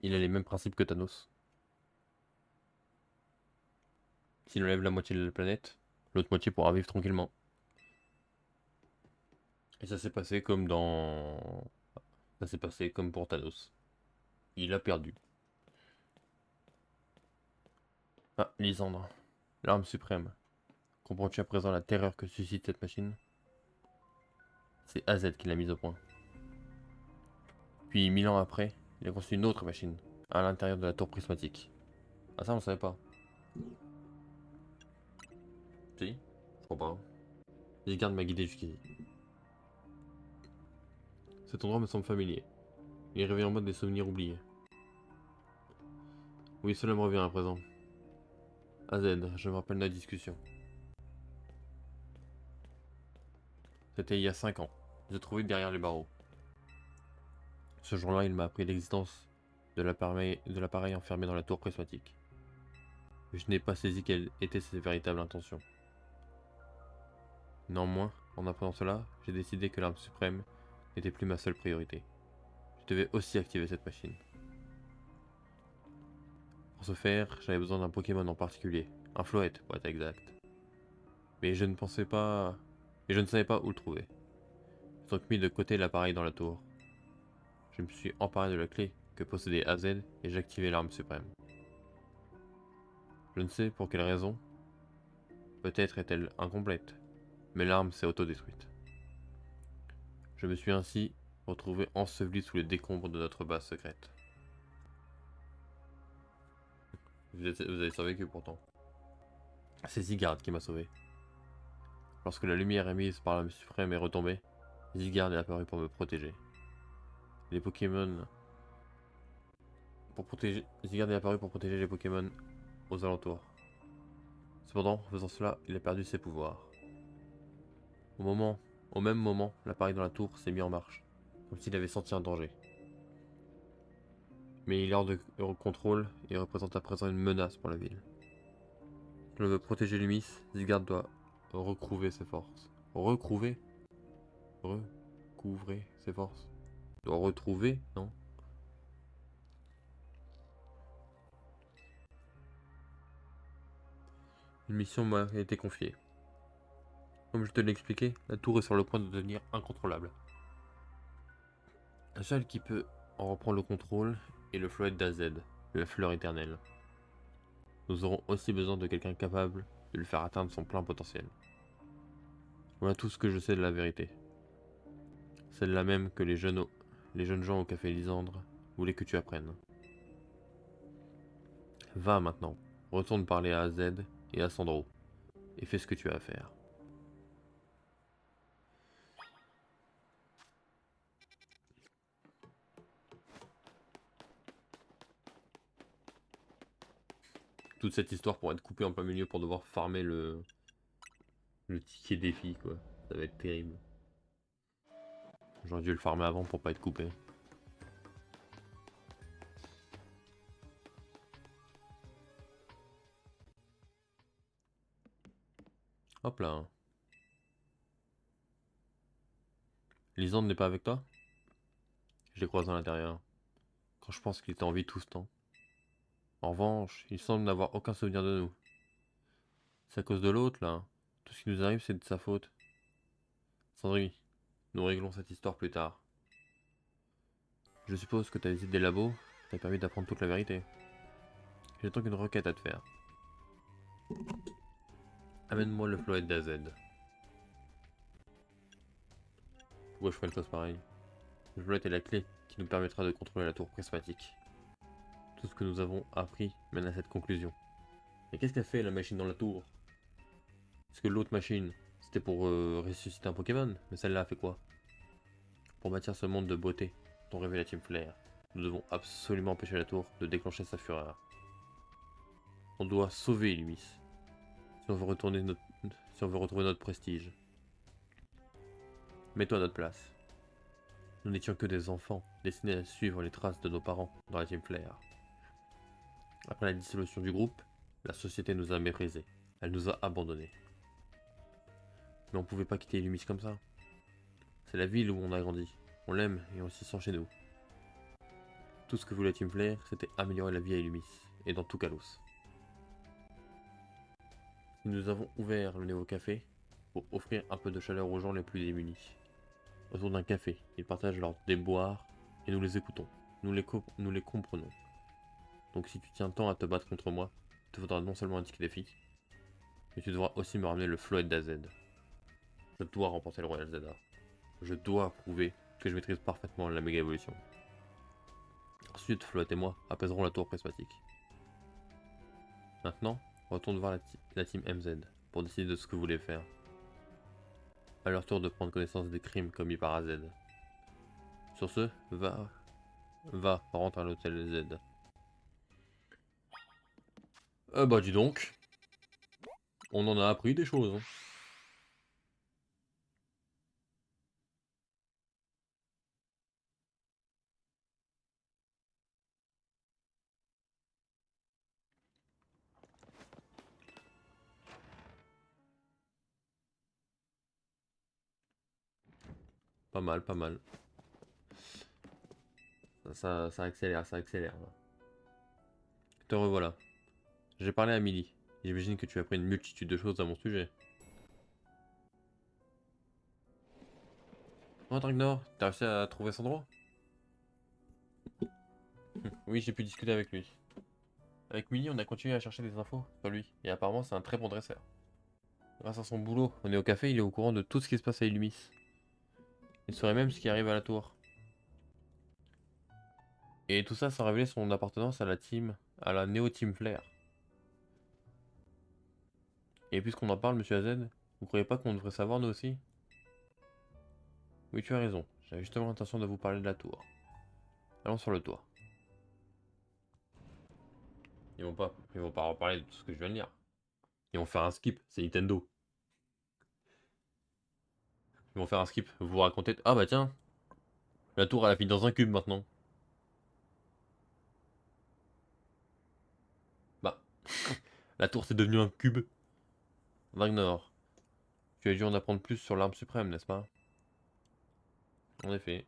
Speaker 1: Il a les mêmes principes que Thanos. S'il enlève la moitié de la planète, l'autre moitié pourra vivre tranquillement. Et ça s'est passé comme dans... Ça s'est passé comme pour Thanos. Il a perdu. Ah, Lysandre. L'arme suprême. Comprends-tu à présent la terreur que suscite cette machine? C'est AZ qui l'a mise au point. Puis 1000 ans après, il a conçu une autre machine, à l'intérieur de la tour prismatique. Ah ça on le savait pas. Si, je crois pas. Isgard m'a guidé jusqu'ici. Cet endroit me semble familier. Il réveille en moi des souvenirs oubliés. Oui, cela me revient à présent. AZ, je me rappelle notre discussion. C'était il y a 5 ans. Je l'ai trouvé derrière les barreaux. Ce jour-là, il m'a appris l'existence de l'appareil enfermé dans la tour prismatique. Je n'ai pas saisi quelles étaient ses véritables intentions. Néanmoins, en apprenant cela, j'ai décidé que l'arme suprême n'était plus ma seule priorité. Je devais aussi activer cette machine. Pour ce faire, j'avais besoin d'un Pokémon en particulier, un Floette pour être exact. Mais je ne pensais pas... Et je ne savais pas où le trouver. J'ai donc mis de côté l'appareil dans la tour. Je me suis emparé de la clé que possédait AZ et j'ai activé l'arme suprême. Je ne sais pour quelle raison. Peut-être est-elle incomplète, mais l'arme s'est autodétruite. Je me suis ainsi retrouvé enseveli sous les décombres de notre base secrète. Vous avez survécu pourtant. C'est Zygarde qui m'a sauvé. Lorsque la lumière émise par l'âme suprême est retombée, Zygarde est apparu pour me protéger. Les Pokémon... Zygarde est apparu pour protéger les Pokémon aux alentours. Cependant, en faisant cela, il a perdu ses pouvoirs. Au même moment, l'appareil dans la tour s'est mis en marche, comme s'il avait senti un danger. Mais il est hors de contrôle et représente à présent une menace pour la ville. Si l'on veut protéger Lumis, Zygarde doit recouvrer ses forces. Recouvrer ses forces. Doit retrouver, non? Une mission m'a été confiée. Comme je te l'ai expliqué, la tour est sur le point de devenir incontrôlable. Le seul qui peut en reprendre le contrôle est le Floette d'AZ, la fleur éternelle. Nous aurons aussi besoin de quelqu'un capable de lui faire atteindre son plein potentiel. Voilà tout ce que je sais de la vérité. Celle-là même que les jeunes gens au café Lysandre voulaient que tu apprennes. Va maintenant, retourne parler à AZ et à Sandro, et fais ce que tu as à faire. Toute cette histoire pour être coupée en plein milieu pour devoir farmer le ticket défi, quoi. Ça va être terrible. J'aurais dû le farmer avant pour pas être coupé. Hop là. Lisandre n'est pas avec toi? Je l'ai croisé à l'intérieur. Quand je pense qu'il était en vie tout ce temps. En revanche, il semble n'avoir aucun souvenir de nous. C'est à cause de l'autre, là. Tout ce qui nous arrive, c'est de sa faute. Sandri, Nous réglons cette histoire plus tard. Je suppose que ta visite des labos t'a permis d'apprendre toute la vérité. J'ai donc une requête à te faire. Amène-moi le floet d'AZ. Pourquoi je ferais une chose pareille? Le floet est la clé qui nous permettra de contrôler la tour prismatique. Tout ce que nous avons appris mène à cette conclusion. Mais qu'est-ce qu'a fait la machine dans la tour? Parce que l'autre machine, c'était pour ressusciter un Pokémon, mais celle-là a fait quoi? Pour bâtir ce monde de beauté dont rêvait la Team Flare, nous devons absolument empêcher la tour de déclencher sa fureur. On doit sauver Illumis, si on veut retrouver notre prestige. Mets-toi à notre place. Nous n'étions que des enfants, destinés à suivre les traces de nos parents dans la Team Flare. Après la dissolution du groupe, la société nous a méprisés. Elle nous a abandonnés. Mais on pouvait pas quitter Illumis comme ça. C'est la ville où on a grandi. On l'aime et on s'y sent chez nous. Tout ce que voulait Team Flare, c'était améliorer la vie à Illumis, et dans tout Kalos. Nous avons ouvert le Néo Café pour offrir un peu de chaleur aux gens les plus démunis. Autour d'un café, ils partagent leurs déboires et nous les écoutons. Nous les comprenons. Donc si tu tiens tant à te battre contre moi, il te faudra non seulement un ticket défi, mais tu devras aussi me ramener le Floet d'AZ. Je dois remporter le Royal Zelda. Je dois prouver que je maîtrise parfaitement la méga évolution. Ensuite, Floet et moi apaiserons la tour prismatique. Maintenant, retourne voir la team MZ pour décider de ce que vous voulez faire. À leur tour de prendre connaissance des crimes commis par AZ. Sur ce, rentre à l'hôtel Z. Bah dis donc, on en a appris des choses. Hein. Pas mal, pas mal. Ça accélère, ça accélère. Là. Te revoilà. J'ai parlé à Millie. J'imagine que tu as appris une multitude de choses à mon sujet. Oh, Dragnor, t'as réussi à trouver son droit? Oui, j'ai pu discuter avec lui. Avec Millie, on a continué à chercher des infos sur lui, et apparemment c'est un très bon dresseur. Grâce à son boulot, on est au café, il est au courant de tout ce qui se passe à Illumis. Il saurait même ce qui arrive à la tour. Et tout ça sans révéler son appartenance à la Neo Team Flare. Et puisqu'on en parle, monsieur AZ, vous croyez pas qu'on devrait savoir nous aussi? Oui, tu as raison, j'avais justement l'intention de vous parler de la tour. Allons sur le toit. Ils vont pas reparler de tout ce que je viens de dire. Ils vont faire un skip, c'est Nintendo. Ils vont faire un skip, vous racontez... Ah bah tiens, la tour elle a fini dans un cube maintenant. Bah, la tour c'est devenu un cube. Wagner, tu as dû en apprendre plus sur l'arme suprême, n'est-ce pas? En effet.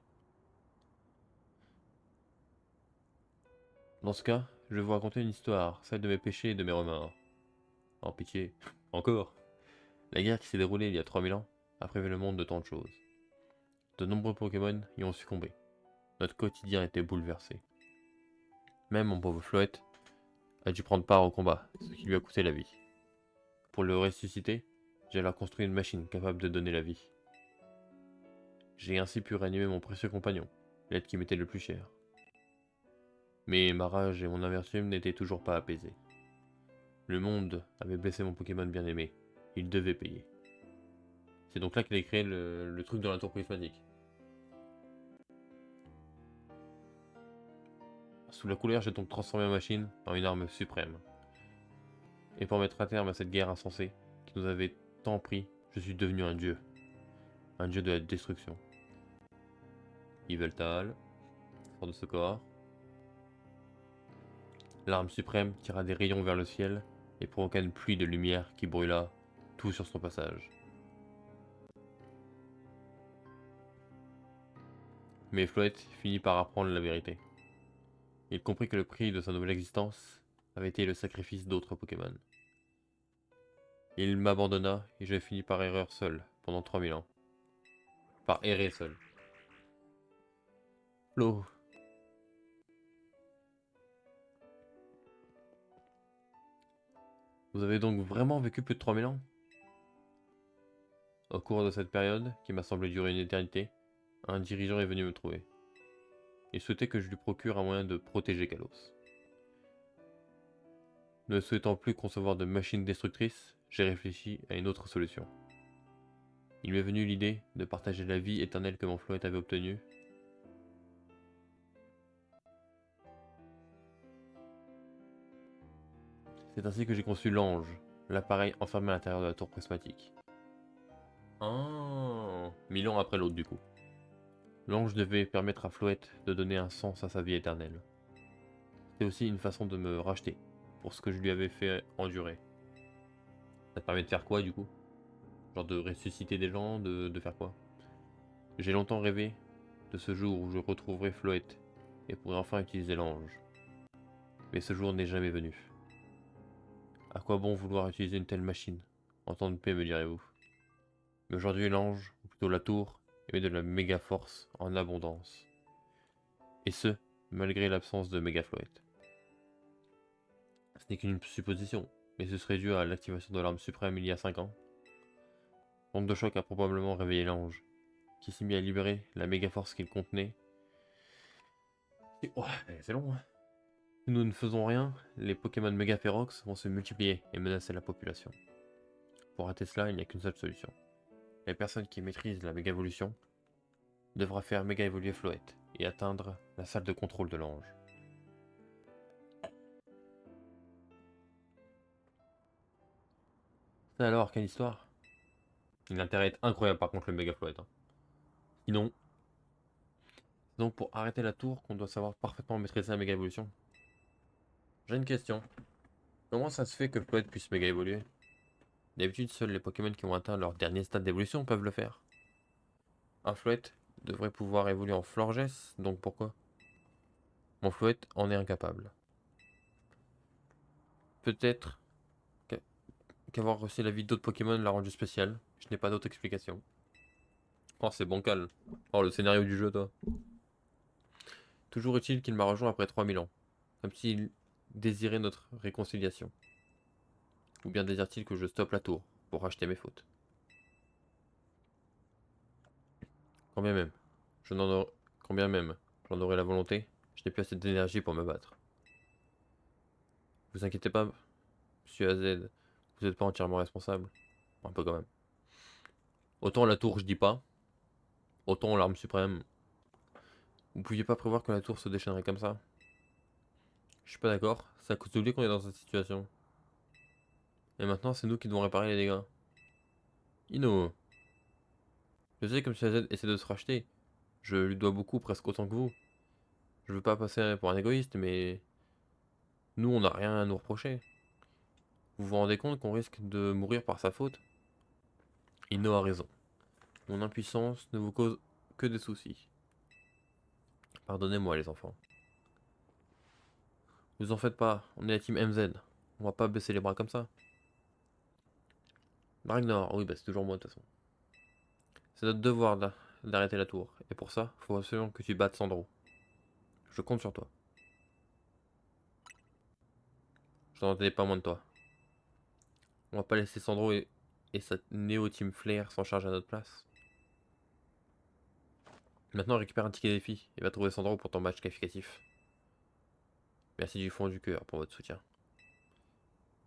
Speaker 1: Dans ce cas, je vais vous raconter une histoire, celle de mes péchés et de mes remords. En pitié. Encore. La guerre qui s'est déroulée il y a 3000 ans a privé le monde de tant de choses. De nombreux Pokémon y ont succombé. Notre quotidien était bouleversé. Même mon pauvre Floet a dû prendre part au combat, ce qui lui a coûté la vie. Pour le ressusciter, j'ai alors construit une machine capable de donner la vie. J'ai ainsi pu réanimer mon précieux compagnon, l'être qui m'était le plus cher. Mais ma rage et mon amertume n'étaient toujours pas apaisées. Le monde avait blessé mon Pokémon bien-aimé. Il devait payer. C'est donc là qu'il a créé le truc dans la tour prismatique. Sous la colère, j'ai donc transformé ma machine en une arme suprême. Et pour mettre un terme à cette guerre insensée, qui nous avait tant pris, je suis devenu un dieu. Un dieu de la destruction. Yveltal sort de ce corps. L'arme suprême tira des rayons vers le ciel et provoqua une pluie de lumière qui brûla tout sur son passage. Mais Floet finit par apprendre la vérité. Il comprit que le prix de sa nouvelle existence avait été le sacrifice d'autres Pokémon. Il m'abandonna et j'ai fini par erreur seul pendant 3000 ans. Par errer seul. Flo. Vous avez donc vraiment vécu plus de 3000 ans? Au cours de cette période, qui m'a semblé durer une éternité, un dirigeant est venu me trouver. Il souhaitait que je lui procure un moyen de protéger Kalos. Ne souhaitant plus concevoir de machines destructrices, j'ai réfléchi à une autre solution. Il m'est venu l'idée de partager la vie éternelle que mon Floet avait obtenue. C'est ainsi que j'ai conçu l'ange, l'appareil enfermé à l'intérieur de la tour prismatique. Ah, 1000 ans après l'autre du coup. L'ange devait permettre à Floet de donner un sens à sa vie éternelle. C'était aussi une façon de me racheter pour ce que je lui avais fait endurer. Ça te permet de faire quoi du coup? Genre de ressusciter des gens, de faire quoi? J'ai longtemps rêvé de ce jour où je retrouverai Floet et pourrai enfin utiliser l'ange. Mais ce jour n'est jamais venu. À quoi bon vouloir utiliser une telle machine? En temps de paix, me direz-vous. Mais aujourd'hui, l'ange, ou plutôt la tour, émet de la méga force en abondance. Et ce, malgré l'absence de méga Floet. Ce n'est qu'une supposition, mais ce serait dû à l'activation de l'arme suprême il y a 5 ans. L'onde de choc a probablement réveillé l'ange, qui s'est mis à libérer la méga force qu'il contenait. Et ouais, c'est long, hein. Si nous ne faisons rien, les Pokémon méga férox vont se multiplier et menacer la population. Pour arrêter cela, il n'y a qu'une seule solution. La personne qui maîtrise la méga évolution devra faire méga évoluer Floet et atteindre la salle de contrôle de l'ange. Ça alors, quelle histoire? Il a intérêt à être incroyable par contre le méga Floet. Hein. Sinon, c'est donc pour arrêter la tour qu'on doit savoir parfaitement maîtriser la méga évolution. J'ai une question. Comment ça se fait que Floet puisse méga évoluer? D'habitude, seuls les Pokémon qui ont atteint leur dernier stade d'évolution peuvent le faire. Un Floet devrait pouvoir évoluer en Florges, donc pourquoi? Mon Floet en est incapable. Peut-être qu'avoir reçu la vie d'autres Pokémon l'a rendu spécial. Je n'ai pas d'autre explication. Oh, c'est bancal. Oh, le scénario du jeu, toi. Toujours utile qu'il m'a rejoint après 3000 ans. Comme s'il désirait notre réconciliation. Ou bien désire-t-il que je stoppe la tour pour racheter mes fautes? Quand bien même, je n'en aurais... Quand bien même, j'en aurais la volonté, je n'ai plus assez d'énergie pour me battre. Vous inquiétez pas, monsieur AZ, vous n'êtes pas entièrement responsable. Un peu quand même. Autant la tour, je dis pas. Autant l'arme suprême. Vous pouviez pas prévoir que la tour se déchaînerait comme ça? Je suis pas d'accord, c'est à cause de lui qu'on est dans cette situation. Et maintenant, c'est nous qui devons réparer les dégâts. Ino, je sais que monsieur AZ essaie de se racheter. Je lui dois beaucoup, presque autant que vous. Je veux pas passer pour un égoïste, mais nous, on n'a rien à nous reprocher. Vous vous rendez compte qu'on risque de mourir par sa faute? Ino a raison. Mon impuissance ne vous cause que des soucis. Pardonnez-moi, les enfants. Vous en faites pas, on est la team MZ. On va pas baisser les bras comme ça. Ragnar, oui, bah c'est toujours moi de toute façon. C'est notre devoir d'arrêter la tour. Et pour ça, faut absolument que tu battes Sandro. Je compte sur toi. Je n'en attendais pas moins de toi. On va pas laisser Sandro et sa Néo Team Flair s'en charger à notre place. Maintenant, récupère un ticket défi et va trouver Sandro pour ton match qualificatif. Merci du fond du cœur pour votre soutien.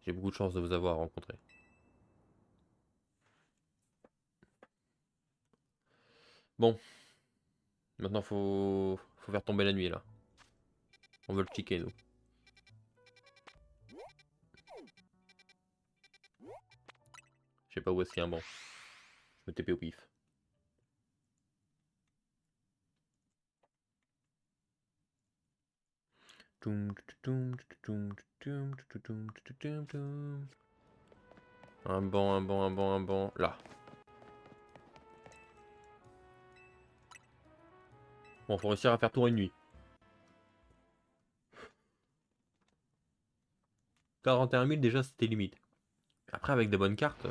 Speaker 1: J'ai beaucoup de chance de vous avoir rencontré. Bon, maintenant faut faire tomber la nuit là. On veut le ticket nous. Je sais pas où est-ce qu'il y a un banc. Je me TP au pif. Un banc, un banc, un banc, un banc. Là. Bon, faut réussir à faire tour une nuit. 41 000 déjà c'était limite. Après avec des bonnes cartes.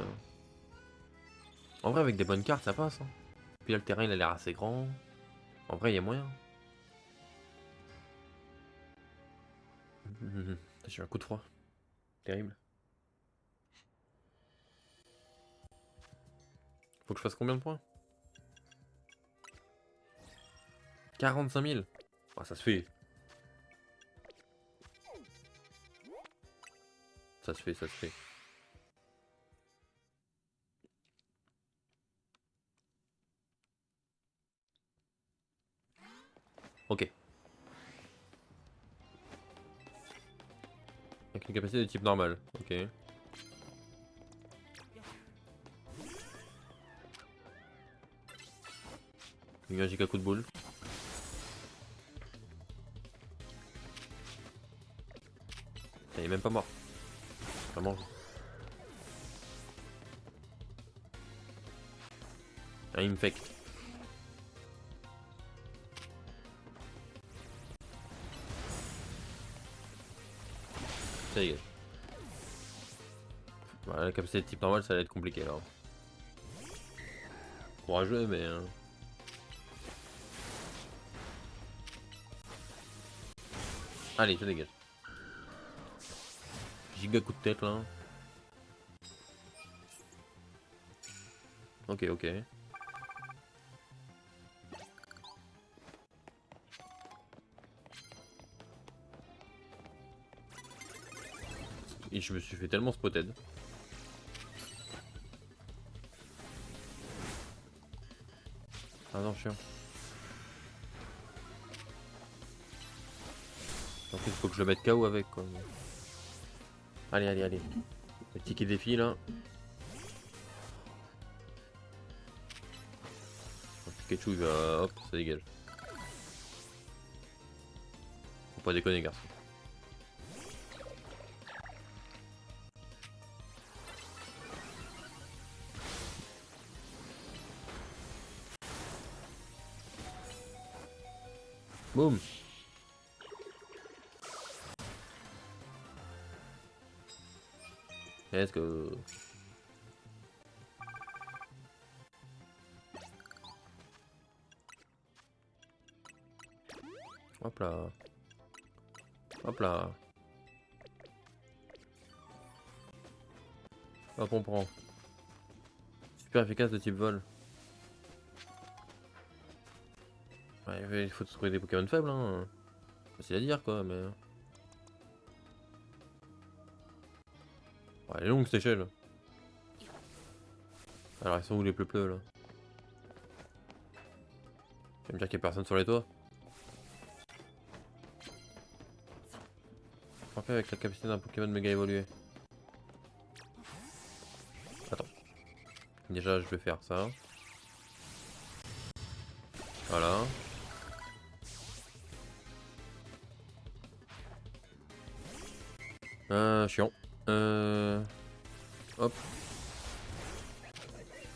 Speaker 1: En vrai avec des bonnes cartes ça passe. Hein. Puis là, le terrain, il a l'air assez grand. En vrai, il y a moyen. J'ai eu un coup de froid. Terrible. Faut que je fasse combien de points? 45 000. Ah, ça se fait. Ça se fait, ça se fait. Ok. Avec une capacité de type normal. Ok. Il y a un giga coup de boule. Il est même pas mort. Vraiment. Un infect. Ça y est. Voilà, la capacité de type normal, ça va être compliqué alors. Courageux, mais. Allez, ça dégage. Giga coup de tête là. Ok, ok. Et je me suis fait tellement spotted. Ah non, chiant. En fait, il faut que je le mette KO avec quoi. Allez, allez, allez. Le ticket défi là. Le Pikachu il va. Hop, ça dégage. Faut pas déconner, garçon. Boum. Let's go. Hop là. Hop là. Hop, on prend. Super efficace de type vol. Ouais, il faut trouver des Pokémon faibles, hein. Facile à dire quoi, mais. Ouais, elle est longue cette échelle. Alors, ils sont où les pleu-pleu là? Tu vas me dire qu'il y a personne sur les toits? Frapper avec la capacité d'un Pokémon méga évolué. Attends. Déjà, je vais faire ça. Voilà. Chiant. Hop.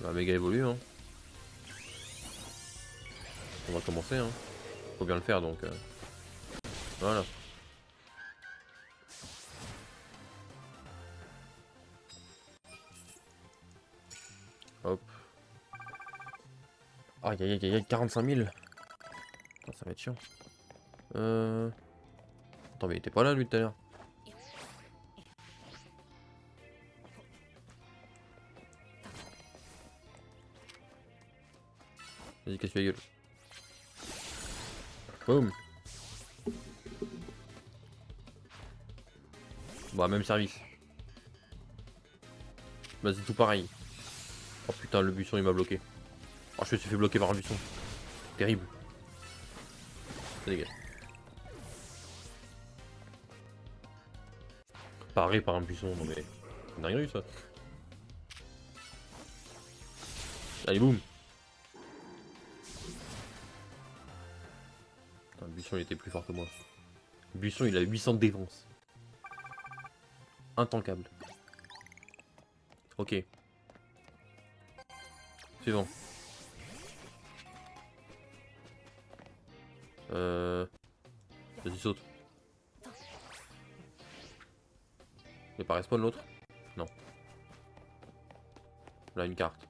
Speaker 1: Bah, méga évolue, hein. On va commencer, hein. Faut bien le faire donc. Voilà. Hop. Aïe aïe aïe aïe, 45 000. Putain, ça va être chiant. Attends, mais il était pas là lui tout à l'heure. Vas-y, casse la gueule. Boum. Bah, même service. Vas-y, tout pareil. Oh putain, le buisson il m'a bloqué. Oh, je me suis fait bloquer par un buisson. Terrible. Ça dégage. Paré par un buisson, non mais. On a rien eu ça. Allez, boum. Putain, le buisson il était plus fort que moi. Le buisson il a 800 de défense. Intankable. Ok. Suivant. Vas-y, saute. Il pas respawn l'autre? Non. Là, une carte.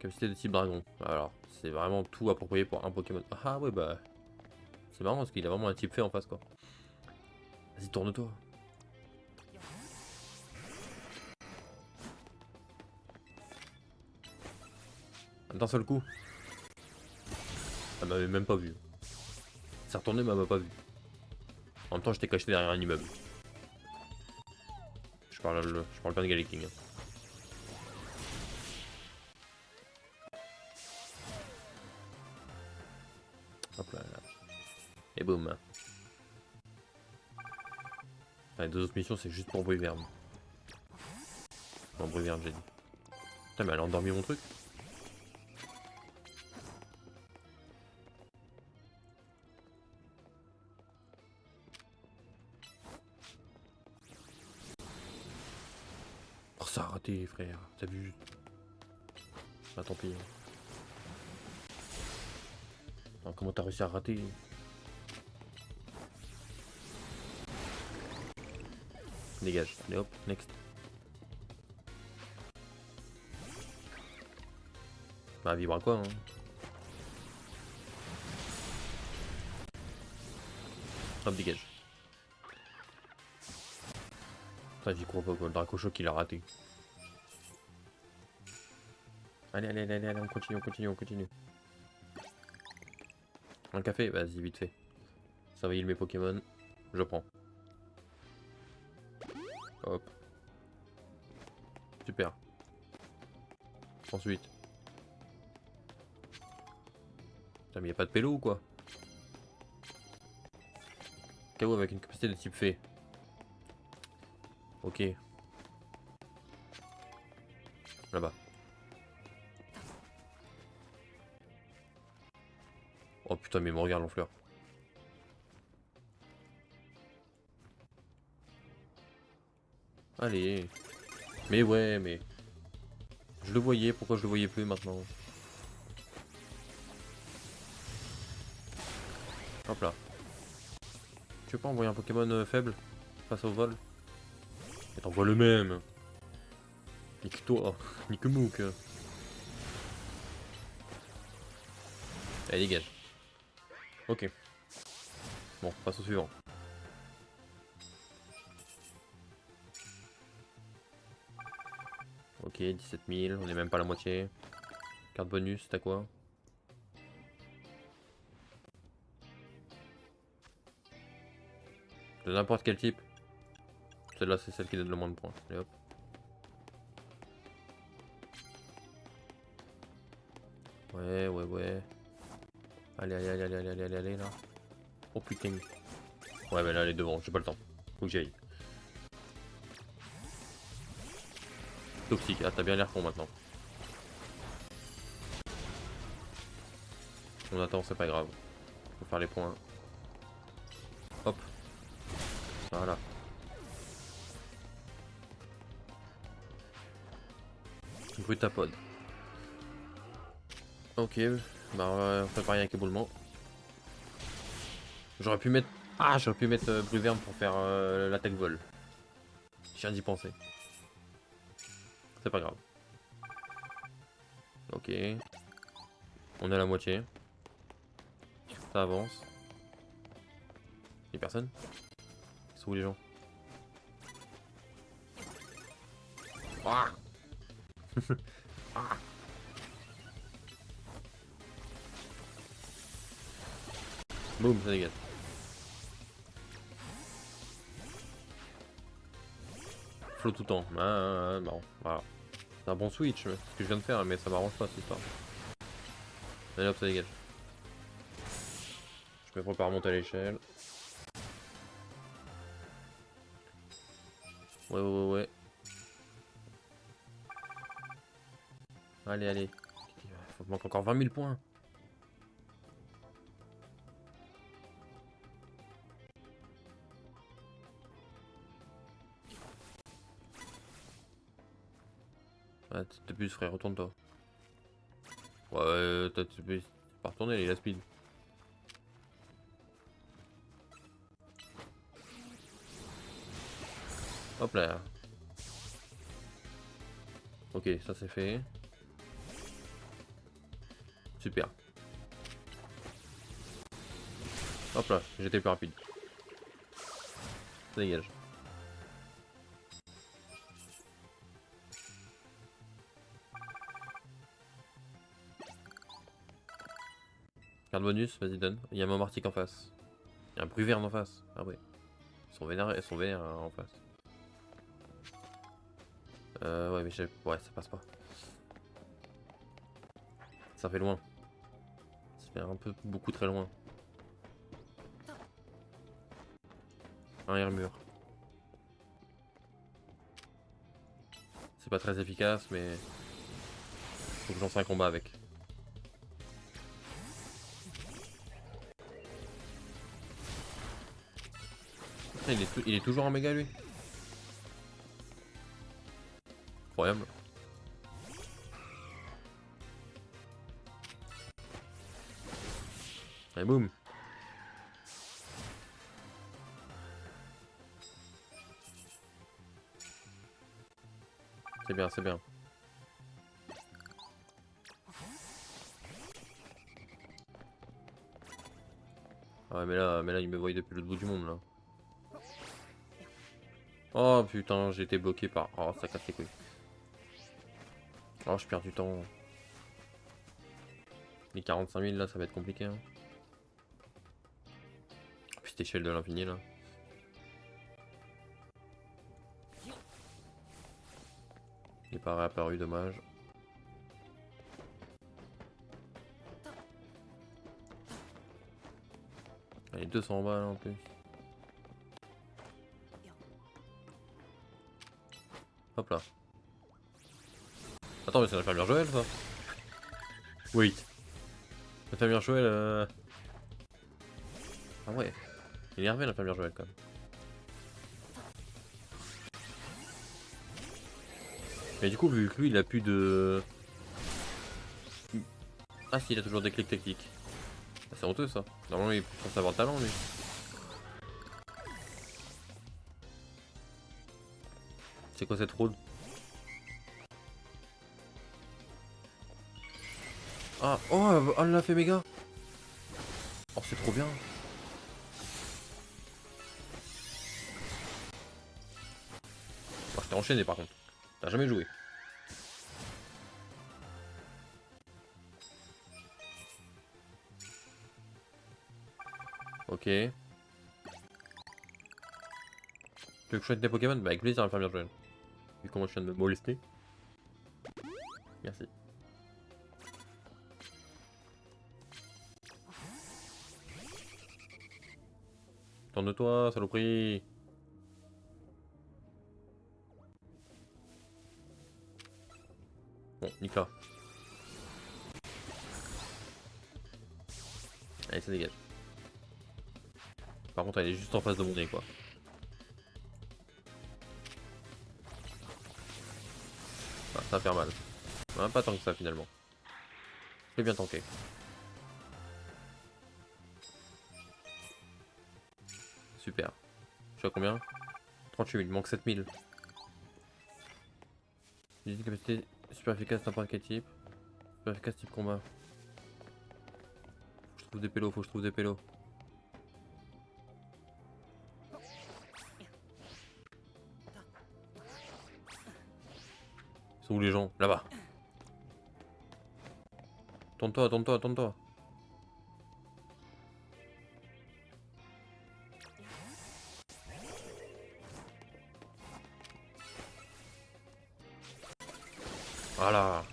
Speaker 1: Capacité de type dragon. Alors, c'est vraiment tout approprié pour un Pokémon. Ah ouais, bah. C'est marrant parce qu'il a vraiment un type fait en face, quoi. Vas-y, tourne-toi. D'un seul coup. Elle m'avait même pas vu. Ça retourné, mais elle m'a pas vu. En même temps, j'étais caché derrière un immeuble. Je parle pas de Galacting. Hop là, là. Et boum. Les deux autres missions, c'est juste pour Bruyverne. Non, Bruyverne, j'ai dit. Putain, mais elle a endormi mon truc. Oh, ça a raté, frère. T'as vu? Ah, tant pis. Alors, comment t'as réussi à rater? Dégage. Allez hop, next. Bah, vivre à quoi, hein? Hop, dégage. Enfin, j'y crois pas, quoi. Le Dracochoc, il a raté. Allez, allez, allez, allez, on continue, on continue, on continue. Un café? Vas-y, vite fait. Ça va heal mes Pokémon. Je prends. Hop. Super. Ensuite. Putain, mais y'a pas de pélo ou quoi? KO avec une capacité de type fée. Ok. Là-bas. Oh putain, mais il me regarde l'enfleur. Allez. Mais ouais, mais... Je le voyais, pourquoi je le voyais plus maintenant? Hop là. Tu veux pas envoyer un Pokémon faible face au vol? Et t'envoies le même. Nique-toi. Nique-mouk. Allez, dégage. Ok. Bon, passe au suivant. Ok, 17 000, on est même pas à la moitié. Carte bonus, t'as quoi? De n'importe quel type. Celle-là, c'est celle qui donne le moins de points. Allez hop. Ouais, ouais, ouais. Allez, allez, allez, allez, allez, allez, allez, là. Oh putain. Ouais, mais là, elle est devant, j'ai pas le temps. Faut que j'y aille. Toxique, ah, t'as bien l'air con maintenant. On attend, c'est pas grave. Faut faire les points. Hop. Voilà. Brutapod. Ok, bah on va faire pareil avec éboulement. J'aurais pu mettre... Ah, j'aurais pu mettre Bruverne pour faire l'attaque vol. Je viens d'y penser. C'est pas grave. Ok. On est à la moitié. Ça avance. Y'a personne? Ils sont où les gens? Ah. Ah. Boum, ça dégage. Flow tout le temps. Marrant. Voilà. C'est un bon switch, ce que je viens de faire, mais ça m'arrange pas cette histoire. Allez hop, ça dégage. Je me prépare à monter à l'échelle. Ouais, ouais, ouais, ouais. Allez, allez. Faut manque encore 20 000 points. Ouais, t'abuses, frère, retourne-toi. Ouais, t'as pas retourner, il a speed. Hop là. Ok, ça c'est fait. Super. Hop là, j'étais plus rapide. Ça dégage. Carte bonus, vas-y donne. Il y a un Martic en face. Il y a un Bruverne en face. Ah ouais. Ils sont vénères en face. Ouais mais ouais ça passe pas. Ça fait loin. Ça fait un peu beaucoup très loin. Un armure. C'est pas très efficace mais faut que j'en fasse un combat avec. Il est toujours en méga lui. Incroyable. Et boum. C'est bien, c'est bien. Ah ouais, mais là il me voit depuis l'autre bout du monde là. Oh putain, j'ai été bloqué par... Oh, ça casse les couilles. Oh, je perds du temps. Les 45 000 là, ça va être compliqué. Hein. Puis cette échelle de l'infini là. Il n'est pas réapparu, dommage. Allez, 200 balles en plus. Hop là. Attends, mais c'est l'infirmière Joël ça. Oui. L'infirmière Joël. Ah ouais. Il est énervé l'infirmière Joël quand même. Mais du coup, vu que lui il a plus de. Ah si, il a toujours des clics techniques. Ah, c'est honteux ça. Normalement, il est plus censé avoir de talent lui. C'est quoi cette fraude? Ah, oh, elle l'a fait méga. Oh, c'est trop bien. Oh, je t'ai enchaîné par contre. T'as jamais joué. Ok. Tu veux que je soigne tes Pokémon? Bah avec plaisir, l'infirmière Joël. Vu comment je viens de me molester. Merci. Tourne-toi, saloperie. Bon, Nicolas. Allez, ça dégage. Par contre, elle est juste en face de mon nez, quoi. Ah, ça va faire mal. Ah, pas tant que ça, finalement. C'est bien tanké. Super. Je suis à combien? 38 000, il manque 7 000. J'ai une capacité super efficace n'importe quel type. Super efficace type combat. Faut que je trouve des pélos, faut que je trouve des pélos. Ils sont où les gens? Là-bas. Tourne-toi, tourne-toi, tourne-toi. Voilà.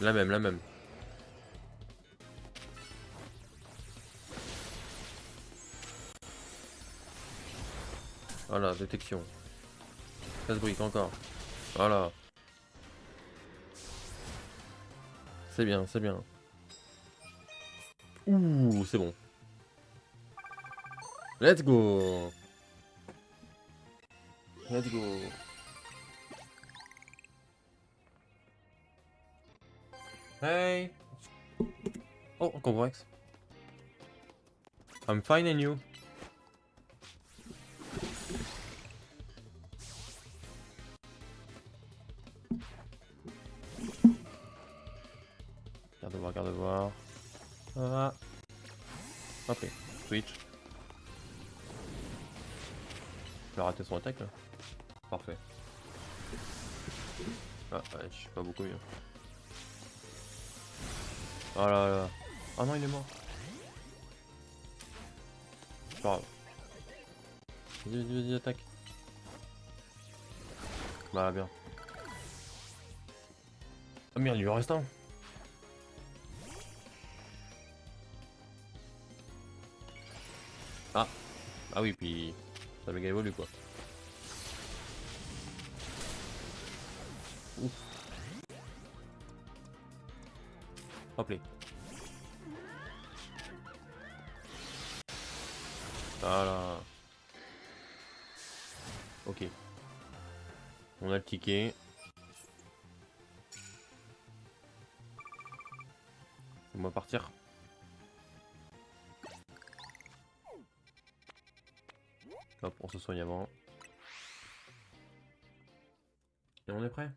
Speaker 1: La même, la même. Voilà, détection. Ça se brique encore. Voilà. C'est bien, c'est bien. Ouh, c'est bon. Let's go. Let's go. Hey. Oh, Comborex. I'm fine and you? Garde voir, garde voir. Ah. Ok, switch. Il a raté son attaque là. Parfait. Ah, ouais, je suis pas beaucoup mieux. Oh là là. Ah non, il est mort. C'est pas grave. Vas-y, vas-y, vas-y, attaque. Bah, bien. Ah merde, il lui en reste un. Ah. Ah oui, puis ça méga évolue quoi. Ouf. Hop là. Voilà. Ok. On a le ticket. On va partir. Hop, on se soigne avant. Et on est prêt.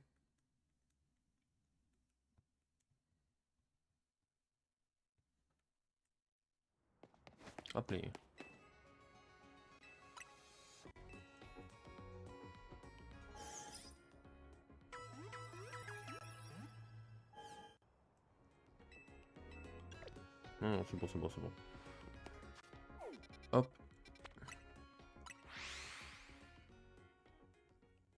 Speaker 1: Hop là. Non, non, c'est bon, c'est bon, c'est bon.